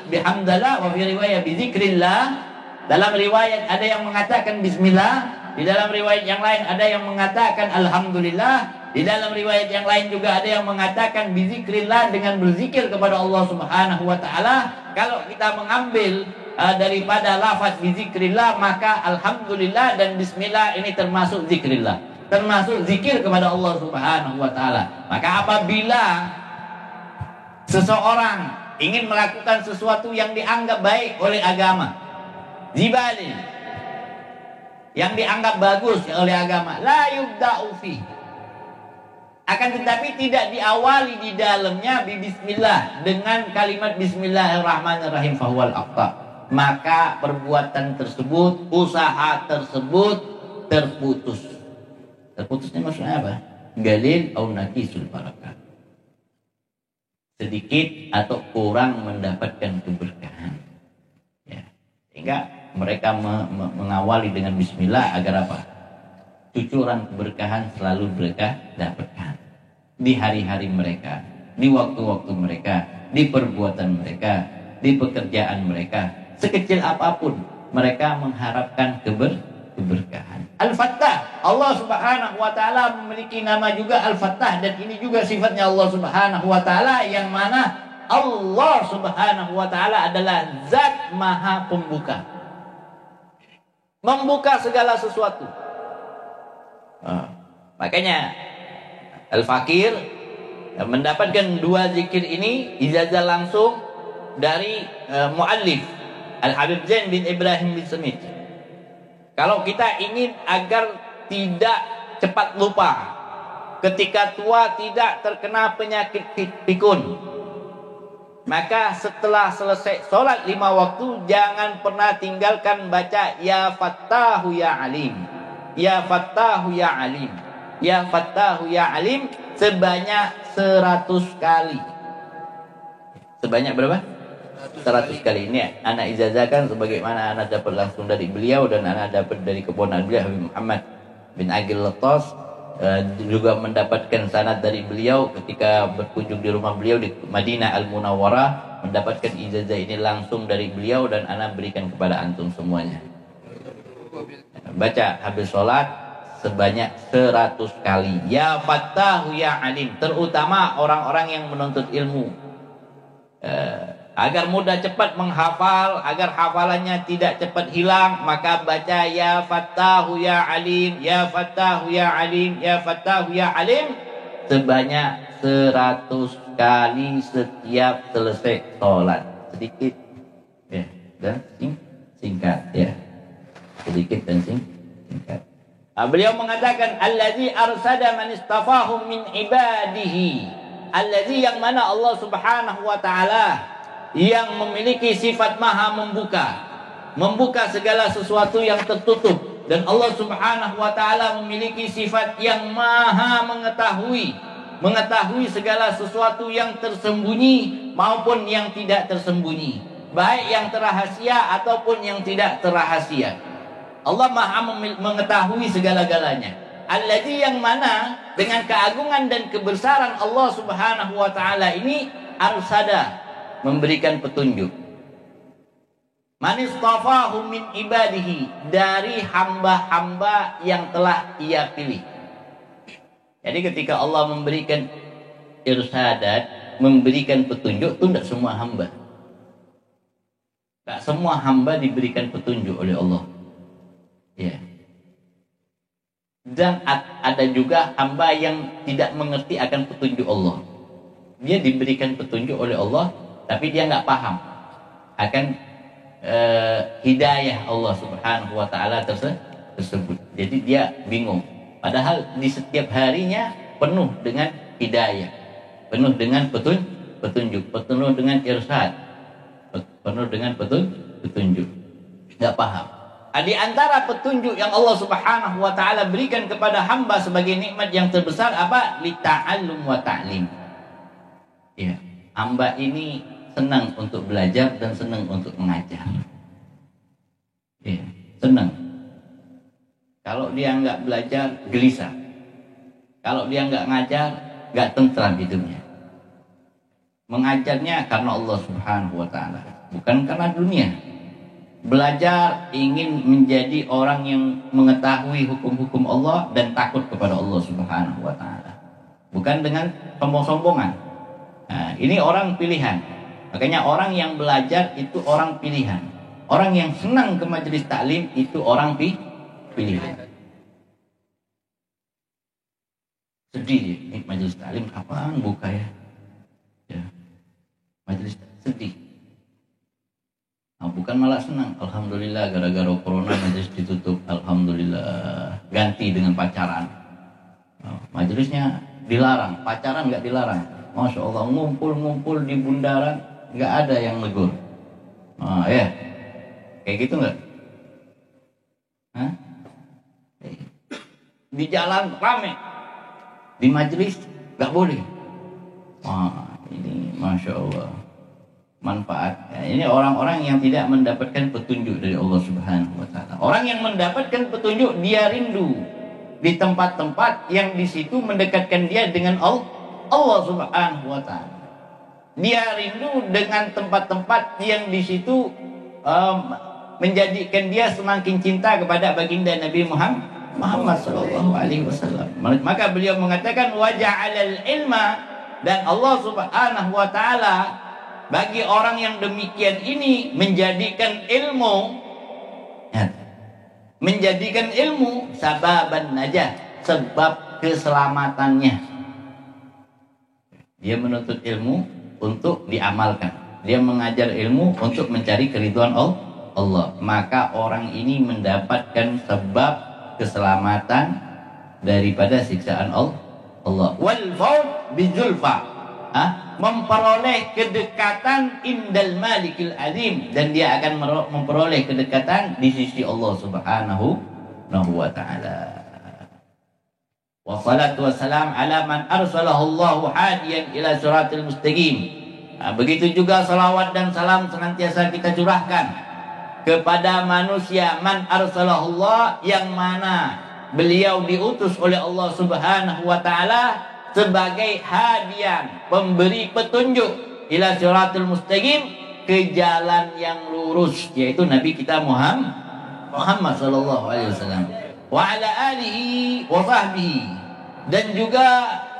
bihamdallah wa fi riwayat bi zikrillah. Dalam riwayat ada yang mengatakan bismillah, di dalam riwayat yang lain ada yang mengatakan alhamdulillah, di dalam riwayat yang lain juga ada yang mengatakan bizikrillah, dengan berzikir kepada Allah Subhanahu wa taala. Kalau kita mengambil daripada lafaz bizikrillah, maka alhamdulillah dan bismillah ini termasuk zikrillah, termasuk zikir kepada Allah Subhanahu wa taala. Maka apabila seseorang ingin melakukan sesuatu yang dianggap baik oleh agama, zibalin, yang dianggap bagus oleh agama, la yubda'u fihi, akan tetapi tidak diawali di dalamnya bismillah, dengan kalimat bismillahirrahmanirrahim, fahuwal aqta, maka perbuatan tersebut, usaha tersebut terputus. Terputusnya maksudnya apa? Galil au naqisul barakah, sedikit atau kurang mendapatkan keberkahan. Ya. Sehingga mereka mengawali dengan bismillah agar apa? Cucuran keberkahan selalu mereka dapatkan di hari-hari mereka, di waktu-waktu mereka, di perbuatan mereka, di pekerjaan mereka, sekecil apapun mereka mengharapkan keberkahan. Al-Fattah, Allah Subhanahu wa taala memiliki nama juga Al-Fattah, dan ini juga sifatnya Allah Subhanahu wa taala, yang mana Allah Subhanahu wa taala adalah zat maha pembuka, membuka segala sesuatu. Makanya Al-Fakir mendapatkan dua zikir ini ijazah langsung dari muallif Al-Habib Zain bin Ibrahim bin Smith. Kalau kita ingin agar tidak cepat lupa, ketika tua tidak terkena penyakit pikun, maka setelah selesai sholat 5 waktu, jangan pernah tinggalkan baca Ya Fattahu Ya Alim, Ya Fattahu Ya Alim, Ya Fattahu Ya Alim sebanyak 100 kali. Sebanyak berapa? 100 kali. Ini anak ijazahkan sebagaimana anak dapat langsung dari beliau, dan anak dapat dari keponakan beliau Habib Muhammad bin Agil Letos, juga mendapatkan sanad dari beliau ketika berkunjung di rumah beliau di Madinah Al-Munawwarah, mendapatkan ijazah ini langsung dari beliau, dan anak berikan kepada antum semuanya. Baca habis sholat sebanyak 100 kali Ya Fattahu Ya Alim, terutama orang-orang yang menuntut ilmu, agar mudah cepat menghafal, agar hafalannya tidak cepat hilang, maka baca Ya Fattahu Ya Alim, Ya Fattahu Ya Alim, Ya Fattahu Ya Alim sebanyak 100 kali setiap selesai sholat. Sedikit ya, dan singkat ya, sedikit dan singkat. Beliau mengatakan allazi arsada man istafahum min ibadihi, allazi, yang mana Allah Subhanahu wa taala yang memiliki sifat maha membuka segala sesuatu yang tertutup, dan Allah Subhanahu wa taala memiliki sifat yang maha mengetahui mengetahui segala sesuatu yang tersembunyi maupun yang tidak tersembunyi, baik yang terrahasia ataupun yang tidak terrahasia. Allah Maha mengetahui segala-galanya. Alladzi, yang mana dengan keagungan dan kebesaran Allah Subhanahu wa taala ini, arsada, memberikan petunjuk. Man istafahu min ibadihi, dari hamba-hamba yang telah Ia pilih. Jadi ketika Allah memberikan irsadat, memberikan petunjuk, itu tidak semua hamba. Tak semua hamba diberikan petunjuk oleh Allah. Ya. Dan ada juga hamba yang tidak mengerti akan petunjuk Allah. Dia diberikan petunjuk oleh Allah, tapi dia nggak paham akan hidayah Allah Subhanahu wa taala tersebut. Jadi dia bingung. Padahal di setiap harinya penuh dengan hidayah, penuh dengan petunjuk, penuh dengan irsyad, penuh dengan petunjuk. Nggak paham. Di antara petunjuk yang Allah Subhanahu wa taala berikan kepada hamba sebagai nikmat yang terbesar apa? Lita'allum wa ta'lim. Ya, hamba ini senang untuk belajar dan senang untuk mengajar. Ya, senang. Kalau dia nggak belajar, gelisah. Kalau dia nggak ngajar, nggak tentram hidupnya. Mengajarnya karena Allah Subhanahu wa taala, bukan karena dunia. Belajar ingin menjadi orang yang mengetahui hukum-hukum Allah dan takut kepada Allah Subhanahu wa taala. Bukan dengan sombong-sombongan. Nah, ini orang pilihan. Makanya orang yang belajar itu orang pilihan. Orang yang senang ke majelis taklim itu orang pilihan. Sedih dia, ini majelis taklim kapan buka ya? Ya. Majelis sedih. Nah, bukan malah senang. Alhamdulillah gara-gara corona majelis ditutup. Alhamdulillah. Ganti dengan pacaran. Nah, majelisnya dilarang, pacaran nggak dilarang. Masya Allah, ngumpul-ngumpul di bundaran nggak ada yang negur. Nah, ya, kayak gitu nggak? Hah? Di jalan rame, di majelis nggak boleh. Wah, ini Masya Allah. Manfaat. Ya, ini orang-orang yang tidak mendapatkan petunjuk dari Allah Subhanahu wa taala. Orang yang mendapatkan petunjuk, dia rindu di tempat-tempat yang di situ mendekatkan dia dengan Allah Subhanahu wa taala. Dia rindu dengan tempat-tempat yang di situ menjadikan dia semakin cinta kepada baginda Nabi Muhammad sallallahu alaihi wasallam. Maka beliau mengatakan waja'alal ilma, dan Allah Subhanahu wa taala bagi orang yang demikian ini menjadikan ilmu, ya, menjadikan ilmu sababan najah, sebab keselamatannya. Dia menuntut ilmu untuk diamalkan. Dia mengajar ilmu untuk mencari keridhaan Allah. Maka orang ini mendapatkan sebab keselamatan daripada siksaan Allah. Wal faud bizulfa. Memperoleh kedekatan indal malikil azim, dan dia akan memperoleh kedekatan di sisi Allah Subhanahu wa taala. Wassalatu wassalam ala man arsalahu Allahu hadiyan ila siratal mustaqim. Begitu juga salawat dan salam senantiasa kita curahkan kepada manusia man arsalahu Allah, yang mana beliau diutus oleh Allah Subhanahu wa taala sebagai hadian, pemberi petunjuk ila siratul mustaqim, ke jalan yang lurus, yaitu Nabi kita Muhammad sallallahu alaihi wasallam wa ala alihi wa sahbihi. Dan juga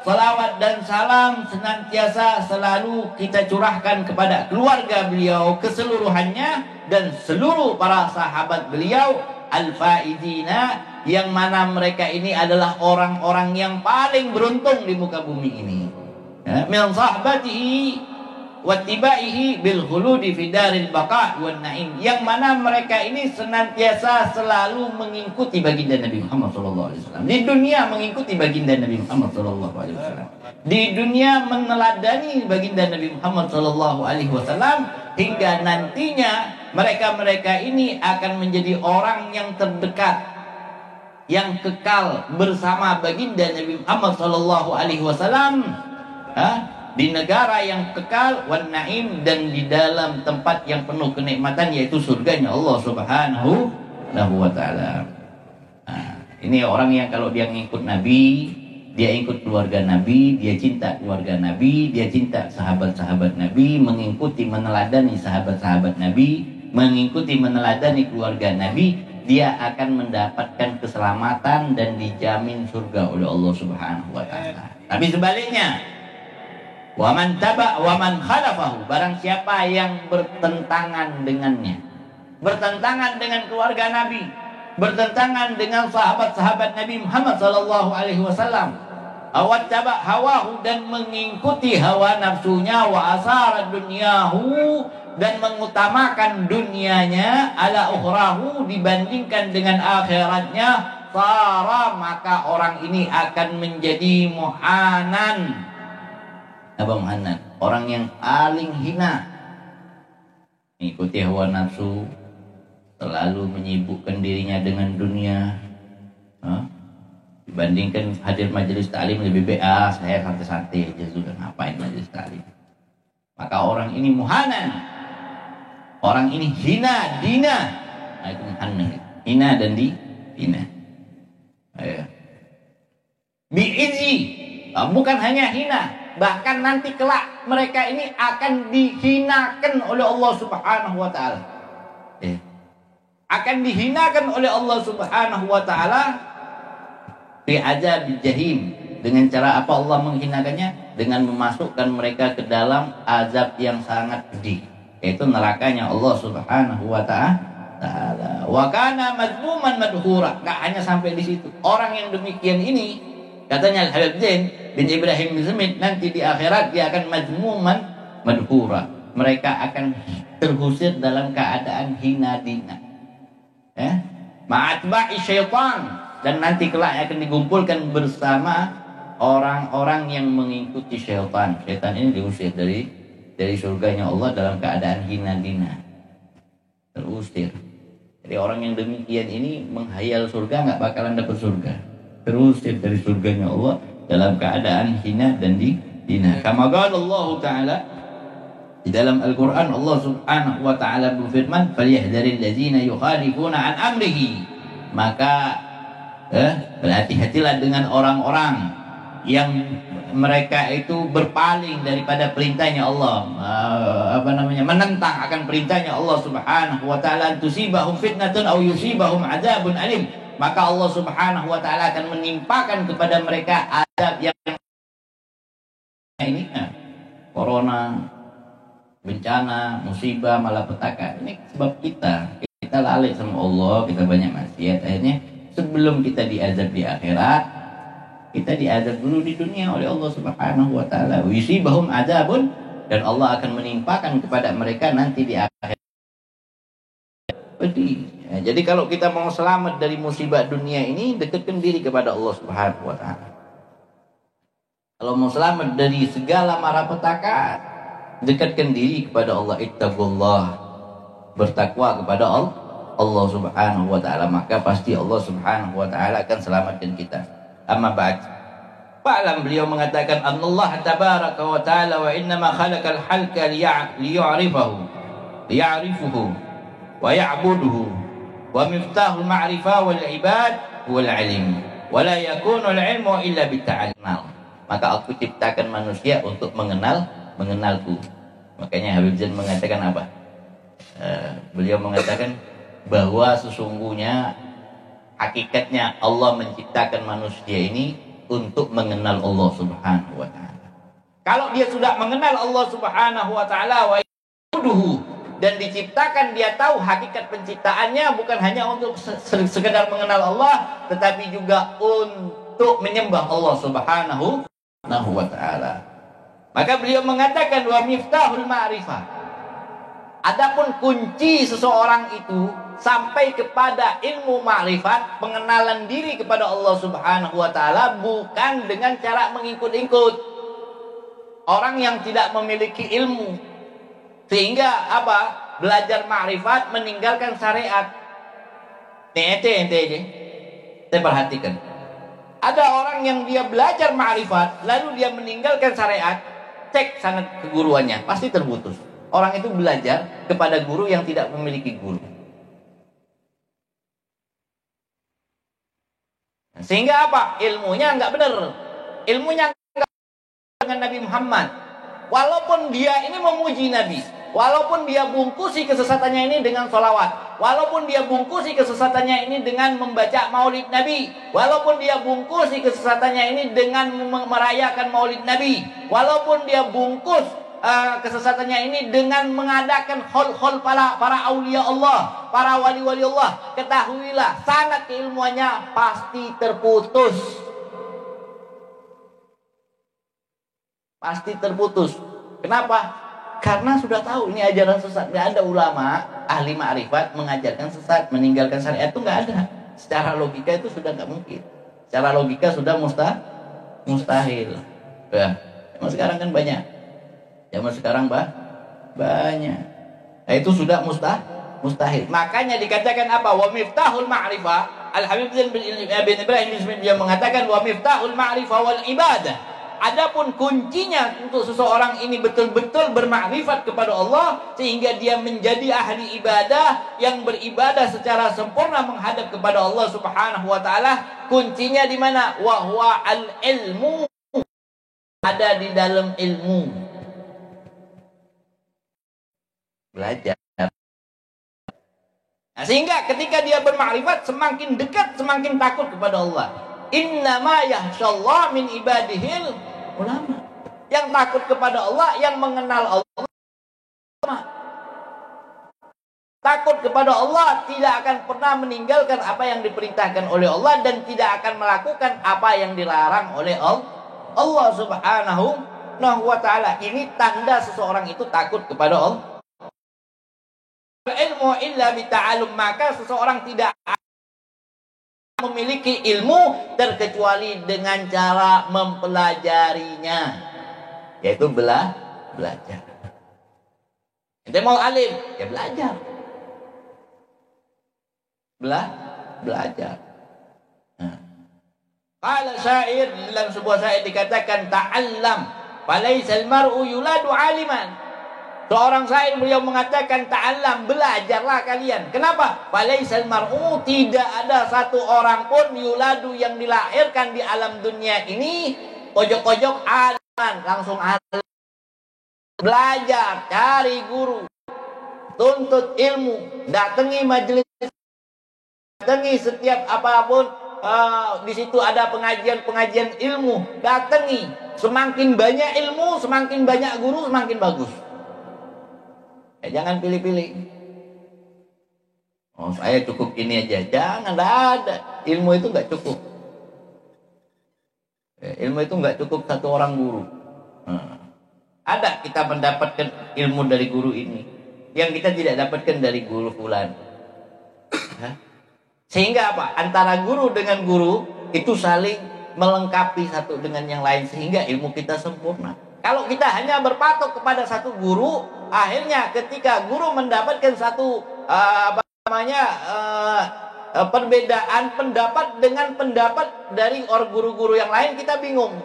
salawat dan salam senantiasa selalu kita curahkan kepada keluarga beliau keseluruhannya dan seluruh para sahabat beliau al-faizina, yang mana mereka ini adalah orang-orang yang paling beruntung di muka bumi ini. Min sahbatihi wattibaihi bil khuludi fi daril baqa wan naim, yang mana mereka ini senantiasa selalu mengikuti baginda Nabi Muhammad sallallahu alaihi wasallam. Di dunia mengikuti baginda Nabi Muhammad sallallahu alaihi wasallam. Di dunia meneladani baginda Nabi Muhammad sallallahu alaihi wasallam, hingga nantinya mereka-mereka ini akan menjadi orang yang terdekat yang kekal bersama baginda Nabi Muhammad sallallahu alaihi wasallam di negara yang kekal wan naim, dan di dalam tempat yang penuh kenikmatan, yaitu surganya Allah Subhanahu wa taala. Ini orang yang kalau dia ngikut Nabi, dia ikut keluarga Nabi, dia cinta keluarga Nabi, dia cinta sahabat-sahabat Nabi, mengikuti meneladani sahabat-sahabat Nabi, mengikuti meneladani keluarga Nabi, dia akan mendapatkan keselamatan dan dijamin surga oleh Allah Subhanahu wa taala. Tapi sebaliknya, waman taba waman khalafahu, barang siapa yang bertentangan dengannya, bertentangan dengan keluarga Nabi, bertentangan dengan sahabat-sahabat Nabi Muhammad sallallahu alaihi wasallam, awat taba hawahu, dan mengikuti hawa nafsunya, wa asara dunyahu, dan mengutamakan dunianya, ala ukhrahu, dibandingkan dengan akhiratnya, sara, maka orang ini akan menjadi muhanan. Apa muhanan? Orang yang paling hina. Mengikuti hawa nafsu, selalu menyibukkan dirinya dengan dunia, dibandingkan hadir majelis taklim lebih baik, saya santai-santai aja sudah, ngapain majelis taklim. Maka orang ini muhanan. Orang ini hina, dina. Nah, itu muhanan. Hina dan dina. Bi'izi. Bukan hanya hina, bahkan nanti kelak mereka ini akan dihinakan oleh Allah Subhanahu wa taala. Akan dihinakan oleh Allah Subhanahu wa taala fi azab jahim. Dengan cara apa Allah menghinakannya? Dengan memasukkan mereka ke dalam azab yang sangat pedih, yaitu nerakanya Allah Subhanahu wa taala. Wa kana madmuman madhura. Enggak hanya sampai di situ. Orang yang demikian ini, katanya Al-Habib Zain bin Ibrahim bin Zamid, nanti di akhirat dia akan madmuman madhura. Mereka akan terusir dalam keadaan hina dina. Ma'atba'i syaitan, dan nanti kelak akan dikumpulkan bersama orang-orang yang mengikuti syaitan. Syaitan ini diusir dari surganya Allah dalam keadaan hina dina, terusir. Jadi orang yang demikian ini menghayal surga, nggak bakalan dapat surga, terusir dari surganya Allah dalam keadaan hina dan dina. Kama qala Allah Ta'ala di dalam Al-Quran, Allah Subhanahu wa Ta'ala berfirman, "Falyahdharil ladzina yukhalifuna an amrihi." Maka berhati-hatilah dengan orang-orang yang mereka itu berpaling daripada perintahnya Allah, menentang akan perintahnya Allah Subhanahu wa Ta'ala, tusibahum fitnatun aw yusibahum adzabun alim. Maka Allah Subhanahu wa Ta'ala akan menimpakan kepada mereka azab yang ini, corona, bencana, musibah, malapetaka. Ini sebab kita lalai sama Allah, kita banyak maksiat. Akhirnya sebelum kita diazab di akhirat, kita diazab dulu di dunia oleh Allah Subhanahu wa Ta'ala. Yusibahum adzabun, dan Allah akan menimpakan kepada mereka nanti di akhirat. Jadi kalau kita mau selamat dari musibah dunia ini, dekatkan diri kepada Allah Subhanahu wa Ta'ala. Kalau mau selamat dari segala malapetaka, dekatkan diri kepada Allah. Ittaqullah, bertakwa kepada Allah Subhanahu wa Ta'ala, maka pasti Allah Subhanahu wa Ta'ala akan selamatkan kita. Amma ba'd, fa'lam, beliau mengatakan, Allah tabaraka wa ta'ala wa innama khalaqal halqa liya'rifuhu wa ya'buduhu wa miftahul ma'rifah wal ibad wal ilm wa la yakunu al ilmu illa bitta'allum. Maka aku ciptakan manusia untuk mengenalku. Makanya Habib Zain mengatakan apa? Beliau mengatakan bahwa sesungguhnya hakikatnya Allah menciptakan manusia ini untuk mengenal Allah Subhanahu wa Ta'ala. Kalau dia sudah mengenal Allah Subhanahu wa Ta'ala wa ya'buduhu, dan diciptakan dia tahu hakikat penciptaannya, bukan hanya untuk sekedar mengenal Allah, tetapi juga untuk menyembah Allah Subhanahu wa Ta'ala. Maka beliau mengatakan wa miftahul ma'rifah. Adapun kunci seseorang itu sampai kepada ilmu ma'rifat, pengenalan diri kepada Allah Subhanahu wa Ta'ala, bukan dengan cara mengikut-ikut orang yang tidak memiliki ilmu. Sehingga apa? Belajar ma'rifat meninggalkan syariat. Ente Saya perhatikan. Ada orang yang dia belajar ma'rifat, lalu dia meninggalkan syariat, cek sanad keguruannya, pasti terputus. Orang itu belajar kepada guru yang tidak memiliki guru. Sehingga apa? Ilmunya nggak benar. Ilmunya nggak dengan Nabi Muhammad. Walaupun dia ini memuji Nabi, walaupun dia bungkusi kesesatannya ini dengan sholawat, walaupun dia bungkusi kesesatannya ini dengan membaca maulid Nabi, walaupun dia bungkusi kesesatannya ini dengan merayakan maulid Nabi, walaupun dia bungkus kesesatannya ini dengan mengadakan hol-hol para aulia Allah, para wali-wali Allah, ketahuilah sanad keilmuannya pasti terputus. Pasti terputus. Kenapa? Karena sudah tahu ini ajaran sesat. Nggak ada ulama ahli ma'rifat mengajarkan sesat, meninggalkan syariat, itu nggak ada. Secara logika itu sudah nggak mungkin. Secara logika sudah mustahil. Ya, zaman sekarang kan banyak. Zaman sekarang banyak. Nah, itu sudah mustahil. Makanya dikatakan apa? Wa miftahul ma'rifah. Al-Habib bin Ibrahim dia mengatakan wa miftahul ma'rifah wal ibadah. Adapun kuncinya untuk seseorang ini betul-betul bermakrifat kepada Allah sehingga dia menjadi ahli ibadah yang beribadah secara sempurna menghadap kepada Allah Subhanahu wa taala. Kuncinya di mana? Wa huwa al-ilmu, ada di dalam ilmu. Belajar. Nah, sehingga ketika dia bermakrifat semakin dekat, semakin takut kepada Allah. Innama yahsyallah min ibadihil ulama. Yang takut kepada Allah, yang mengenal Allah. Takut kepada Allah tidak akan pernah meninggalkan apa yang diperintahkan oleh Allah dan tidak akan melakukan apa yang dilarang oleh Allah Subhanahu wa taala. Ini tanda seseorang itu takut kepada Allah. Ilmu illa bita'allum, maka seseorang tidak memiliki ilmu terkecuali dengan cara mempelajarinya, yaitu belajar. Ente mau alim, ya belajar. Belajar. Qala syair, dalam sebuah syair dikatakan ta'allam falaisal mar'u yuladu aliman. Seorang syair beliau mengatakan ta'allam, belajarlah kalian. Kenapa? Falaisal mar'u, tidak ada satu orang pun yuladu yang dilahirkan di alam dunia ini pojok-pojok aliman, langsung alim. Belajar, cari guru, tuntut ilmu, datangi majelis, datangi setiap apapun, di situ ada pengajian ilmu, datangi. Semakin banyak ilmu, semakin banyak guru, semakin bagus. Jangan pilih-pilih. Oh, saya cukup ini aja. Jangan, ada. Ilmu itu nggak cukup. Ilmu itu nggak cukup satu orang guru. Ada kita mendapatkan ilmu dari guru ini yang kita tidak dapatkan dari guru fulan. Sehingga apa? Antara guru dengan guru itu saling melengkapi satu dengan yang lain sehingga ilmu kita sempurna. Kalau kita hanya berpatok kepada satu guru, akhirnya ketika guru mendapatkan satu perbedaan pendapat dengan pendapat dari orang guru-guru yang lain, kita bingung.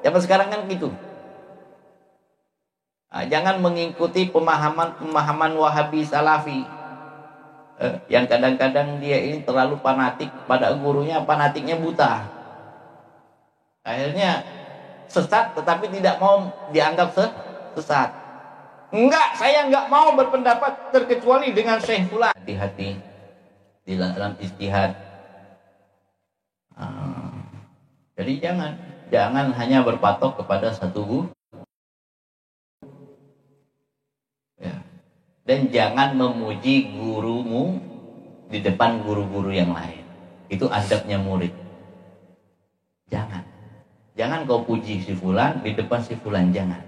Zaman sekarang kan gitu. Jangan mengikuti pemahaman Wahabi Salafi yang kadang-kadang dia ini terlalu fanatik pada gurunya, fanatiknya buta. Akhirnya sesat tetapi tidak mau dianggap sesat. Enggak, saya enggak mau berpendapat terkecuali dengan Syekh fulan. Hati-hati di dalam ijtihad. Jadi jangan hanya berpatok kepada satu guru. Ya. Dan jangan memuji gurumu di depan guru-guru yang lain. Itu adabnya murid. Jangan kau puji si fulan di depan si fulan, jangan.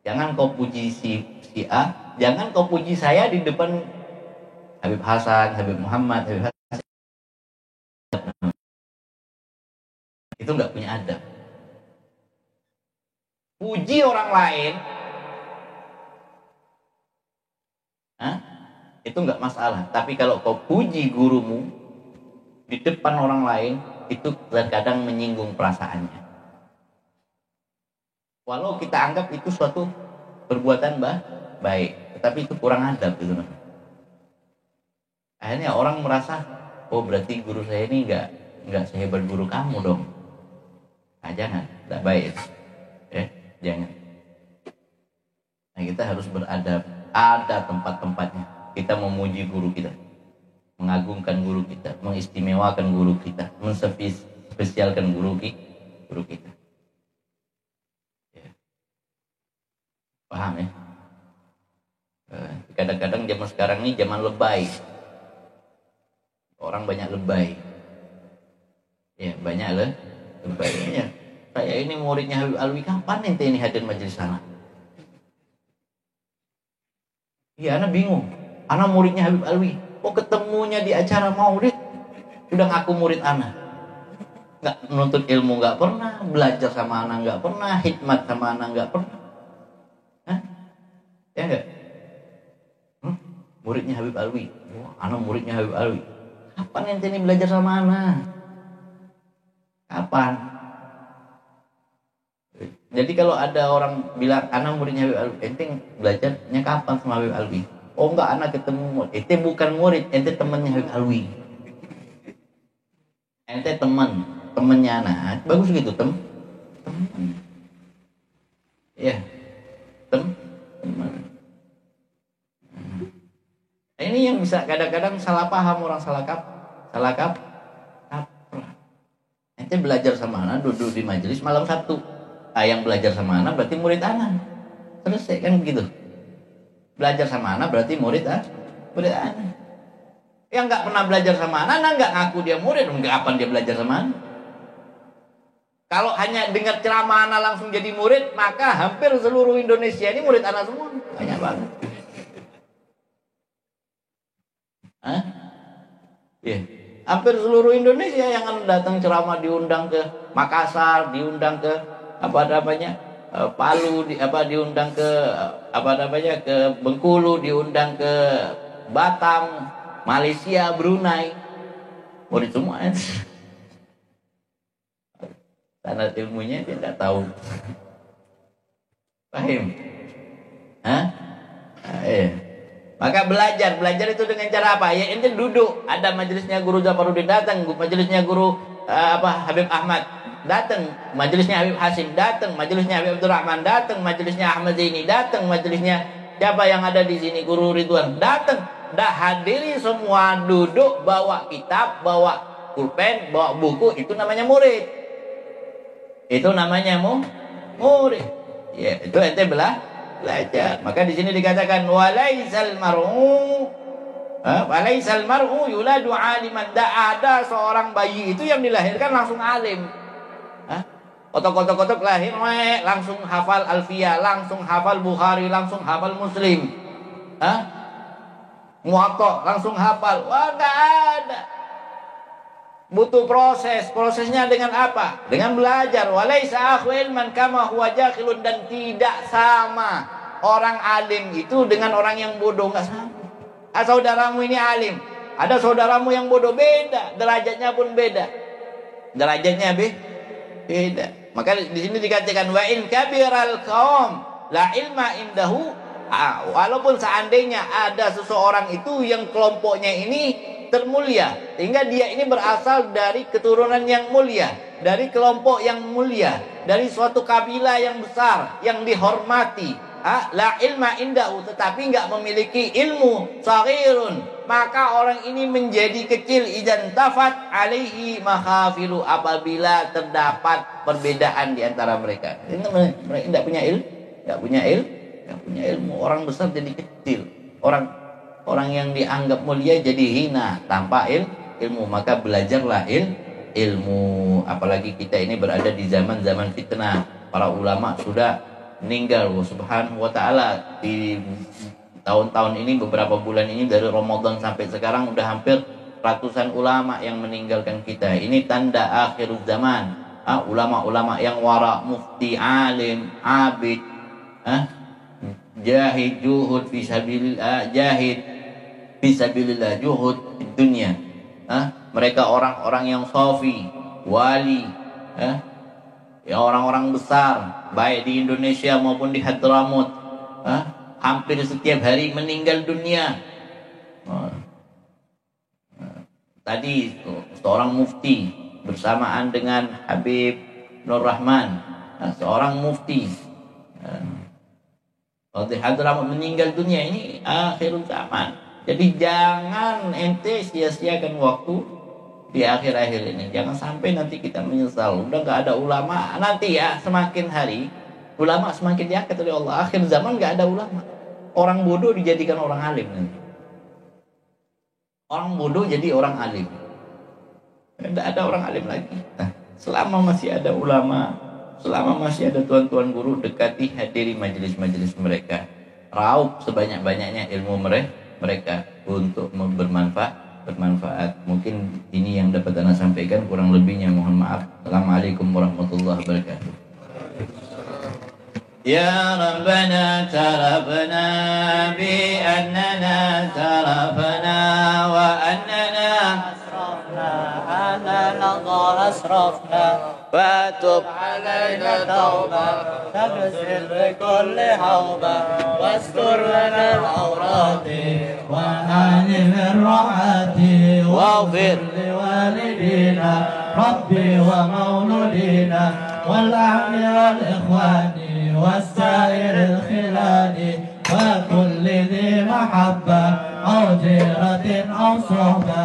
Jangan kau puji si A, jangan kau puji saya di depan Habib Hasan, Habib Muhammad, Habib Hasan. Itu enggak punya adab. Puji orang lain, itu enggak masalah. Tapi kalau kau puji gurumu, di depan orang lain itu terkadang menyinggung perasaannya. Walau kita anggap itu suatu perbuatan baik, tetapi itu kurang adab gitu. Akhirnya orang merasa, oh berarti guru saya ini nggak sehebat guru kamu dong. Nah, jangan, tidak baik. Jangan. Nah, kita harus beradab. Ada tempat-tempatnya. Kita memuji guru kita, mengagungkan guru kita, mengistimewakan guru kita, menspesialkan guru kita. Paham ya? Kadang-kadang zaman sekarang ini zaman lebay. Orang banyak lebay. Ya, banyak lebay. Ya. Saya ini muridnya Habib Alwi, kapan ente ini hadir majelis sana? Iya, anak bingung. Anak muridnya Habib Alwi. Oh, ketemunya di acara maulid sudah ngaku murid anak. Nggak menuntut ilmu nggak pernah, belajar sama anak nggak pernah, hikmat sama anak nggak pernah. Hah? Ya enggak? Muridnya Habib Alwi. Oh, anak muridnya Habib Alwi. Kapan ente ini belajar sama anak? Kapan? Jadi kalau ada orang bilang anak muridnya Habib Alwi, ente belajarnya kapan sama Habib Alwi? Oh enggak, anak ketemu. Ente bukan murid, ente temannya Habib Alwi. Ente temannya anak. Bagus gitu, teman. Ya. Teman. Nah, ini yang bisa kadang-kadang salah paham orang, salah kaprah. Ente belajar sama anak, duduk di majelis malam Sabtu. Yang belajar sama anak berarti murid anak. Selesai kan begitu. Belajar sama anak berarti murid anak. Yang nggak pernah belajar sama anak nggak ngaku dia murid, nggak kapan dia belajar sama anak. Kalau hanya dengar ceramah anak langsung jadi murid, maka hampir seluruh Indonesia ini murid anak semua. Banyak banget. Yeah. Hampir seluruh Indonesia yang akan datang ceramah diundang ke Makassar, diundang ke Palu, diundang ke ke Bengkulu, diundang ke Batam, Malaysia, Brunei, murid semua. Standar ilmunya dia tidak tahu. Paham? Maka belajar itu dengan cara apa? Ya ente duduk, ada majelisnya guru Zafaruddin datang, majelisnya guru Habib Ahmad datang, majelisnya Habib Hasim datang, majelisnya Habib Abdurrahman datang, majelisnya Ahmad Zaini datang, majelisnya siapa yang ada di sini, guru Ridwan datang. Dah hadiri semua, duduk, bawa kitab, bawa pulpen, bawa buku, itu namanya murid. Itu namanya murid. Ya, itu ente belajar. Maka di sini dikatakan walaisal mar'u yuladu aliman. Tidak ada seorang bayi itu yang dilahirkan langsung alim. Kotok-kotok lahir langsung hafal Alfiyah, langsung hafal Bukhari, langsung hafal Muslim. Muwatta langsung hafal. Wah, enggak ada. Butuh prosesnya dengan apa? Dengan belajar. Walaisa akhu ilman kama huwa jahilun, dan tidak sama orang alim itu dengan orang yang bodoh, enggak sama. Saudaramu ini alim, ada saudaramu yang bodoh, beda, derajatnya pun beda. Derajatnya beda. Maka di sini dikatakan wa in kabiral qaum la ilma indahu. Walaupun seandainya ada seseorang itu yang kelompoknya ini termulia, sehingga dia ini berasal dari keturunan yang mulia, dari kelompok yang mulia, dari suatu kabilah yang besar, yang dihormati, la ilma indahu, tetapi enggak memiliki ilmu, saghirun, maka orang ini menjadi kecil, idzan tafat alaihi makhafilu, apabila terdapat perbedaan di antara mereka. Mereka tidak punya ilmu, orang besar jadi kecil, orang yang dianggap mulia jadi hina tanpa ilmu. Maka belajarlah ilmu. Apalagi kita ini berada di zaman fitnah, para ulama sudah meninggal, subhanahu wa ta'ala. Di tahun-tahun ini, beberapa bulan ini, dari Ramadan sampai sekarang udah hampir ratusan ulama yang meninggalkan kita. Ini tanda akhir zaman. Ulama-ulama yang wara, mufti, alim, abid, jahid, juhud fisabilillah, juhud di dunia, Mereka orang-orang yang sofi, wali, ya orang-orang besar, baik di Indonesia maupun di Hadramut, hampir setiap hari meninggal dunia. Tadi seorang mufti bersamaan dengan Habib Nur Rahman, seorang mufti di Hadramut meninggal dunia. Ini akhir zaman. Jadi jangan ente sia-siakan waktu di akhir-akhir ini. Jangan sampai nanti kita menyesal. Udah nggak ada ulama. Nanti ya semakin hari ulama semakin diangkat oleh Allah. Akhir zaman nggak ada ulama. Orang bodoh dijadikan orang alim nanti. Orang bodoh jadi orang alim. Tidak ada orang alim lagi. Nah, selama masih ada ulama, selama masih ada tuan-tuan guru, dekati, hadiri majelis-majelis mereka. Raup sebanyak-banyaknya ilmu mereka untuk bermanfaat. Mungkin ini yang dapat Anda sampaikan, kurang lebihnya mohon maaf. Assalamualaikum warahmatullahi wabarakatuh. Ya Rabbana tarafna bi annana tarafna wa annana asrafna Allah asrafna fatub alaina tauba tabsil bi kulli hawba wastur lana al-awrati wa anil ar-rahati waghfir li walidina rabbi wa mauludina wal ahli wal ikhwani والسائر الخلال وكل ذي محبة أو جيرة أو صحبة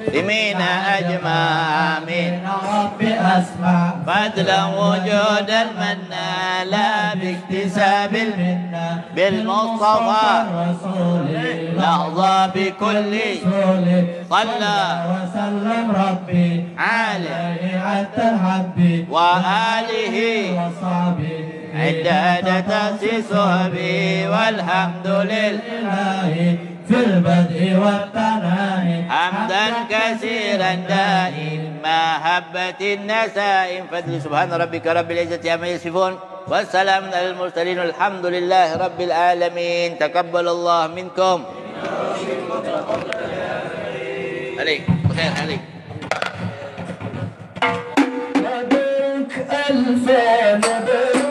لمن أجمع من رب أسمع فضلا وجودا منا لا باكتساب المنة بالمصطفى الرسول لحظة بكل صلى وسلم ربي عليه عد الحب وآله وصحبه عدة تأسيسه به والحمد لله في البدء والتناهي حمدا كثيرا دائم محبة النسائم فضل سبحان ربك رب العزة عما يصفون والسلام على المرسلين والحمد لله رب العالمين تقبل الله منكم عليك بخير عليك مبروك ألف مبروك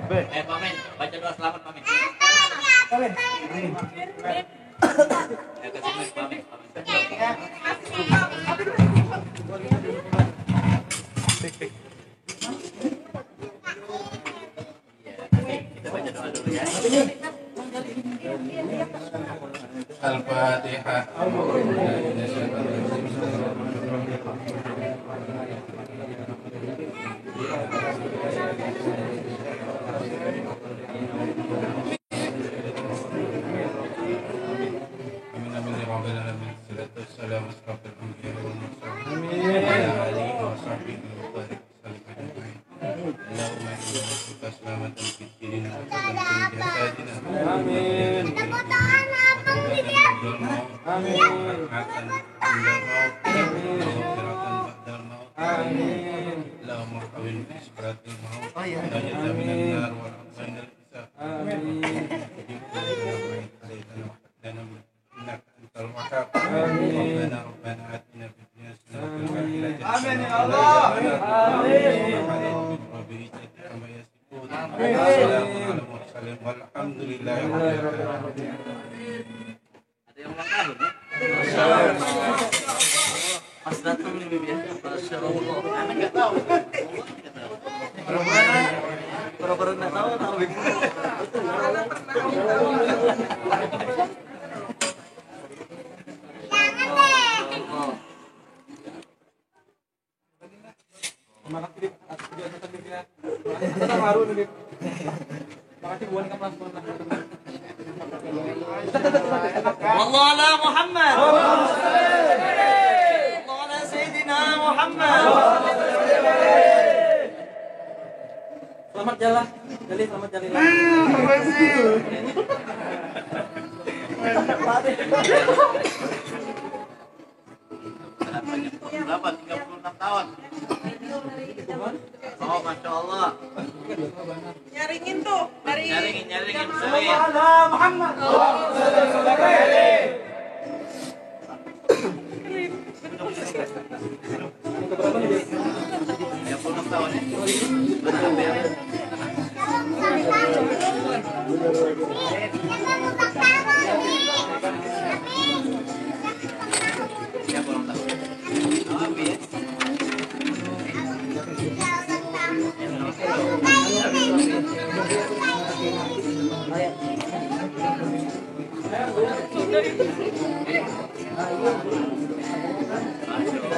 Pamin, baca doa selamat Pamin. Pamin. Pamin. Kita baca doa dulu ya. Al-Fatihah. Amin ya Allah. Ada yang ulang tahun ya? Pas datang nih Bibi ya. Masya Allah. Anak nggak tahu. Baru-baru nggak tahu Bibi. والله على محمد الله على سيدنا محمد. Selamat jalan, Jali, selamat jalan. Berapa? 36 tahun. Oh, Masya Allah. Nyaringin tuh dari Nyaringin. Muhammad. 36 tahun ya. Siapa ulang tahun? Habis.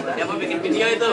Siapa bikin video itu?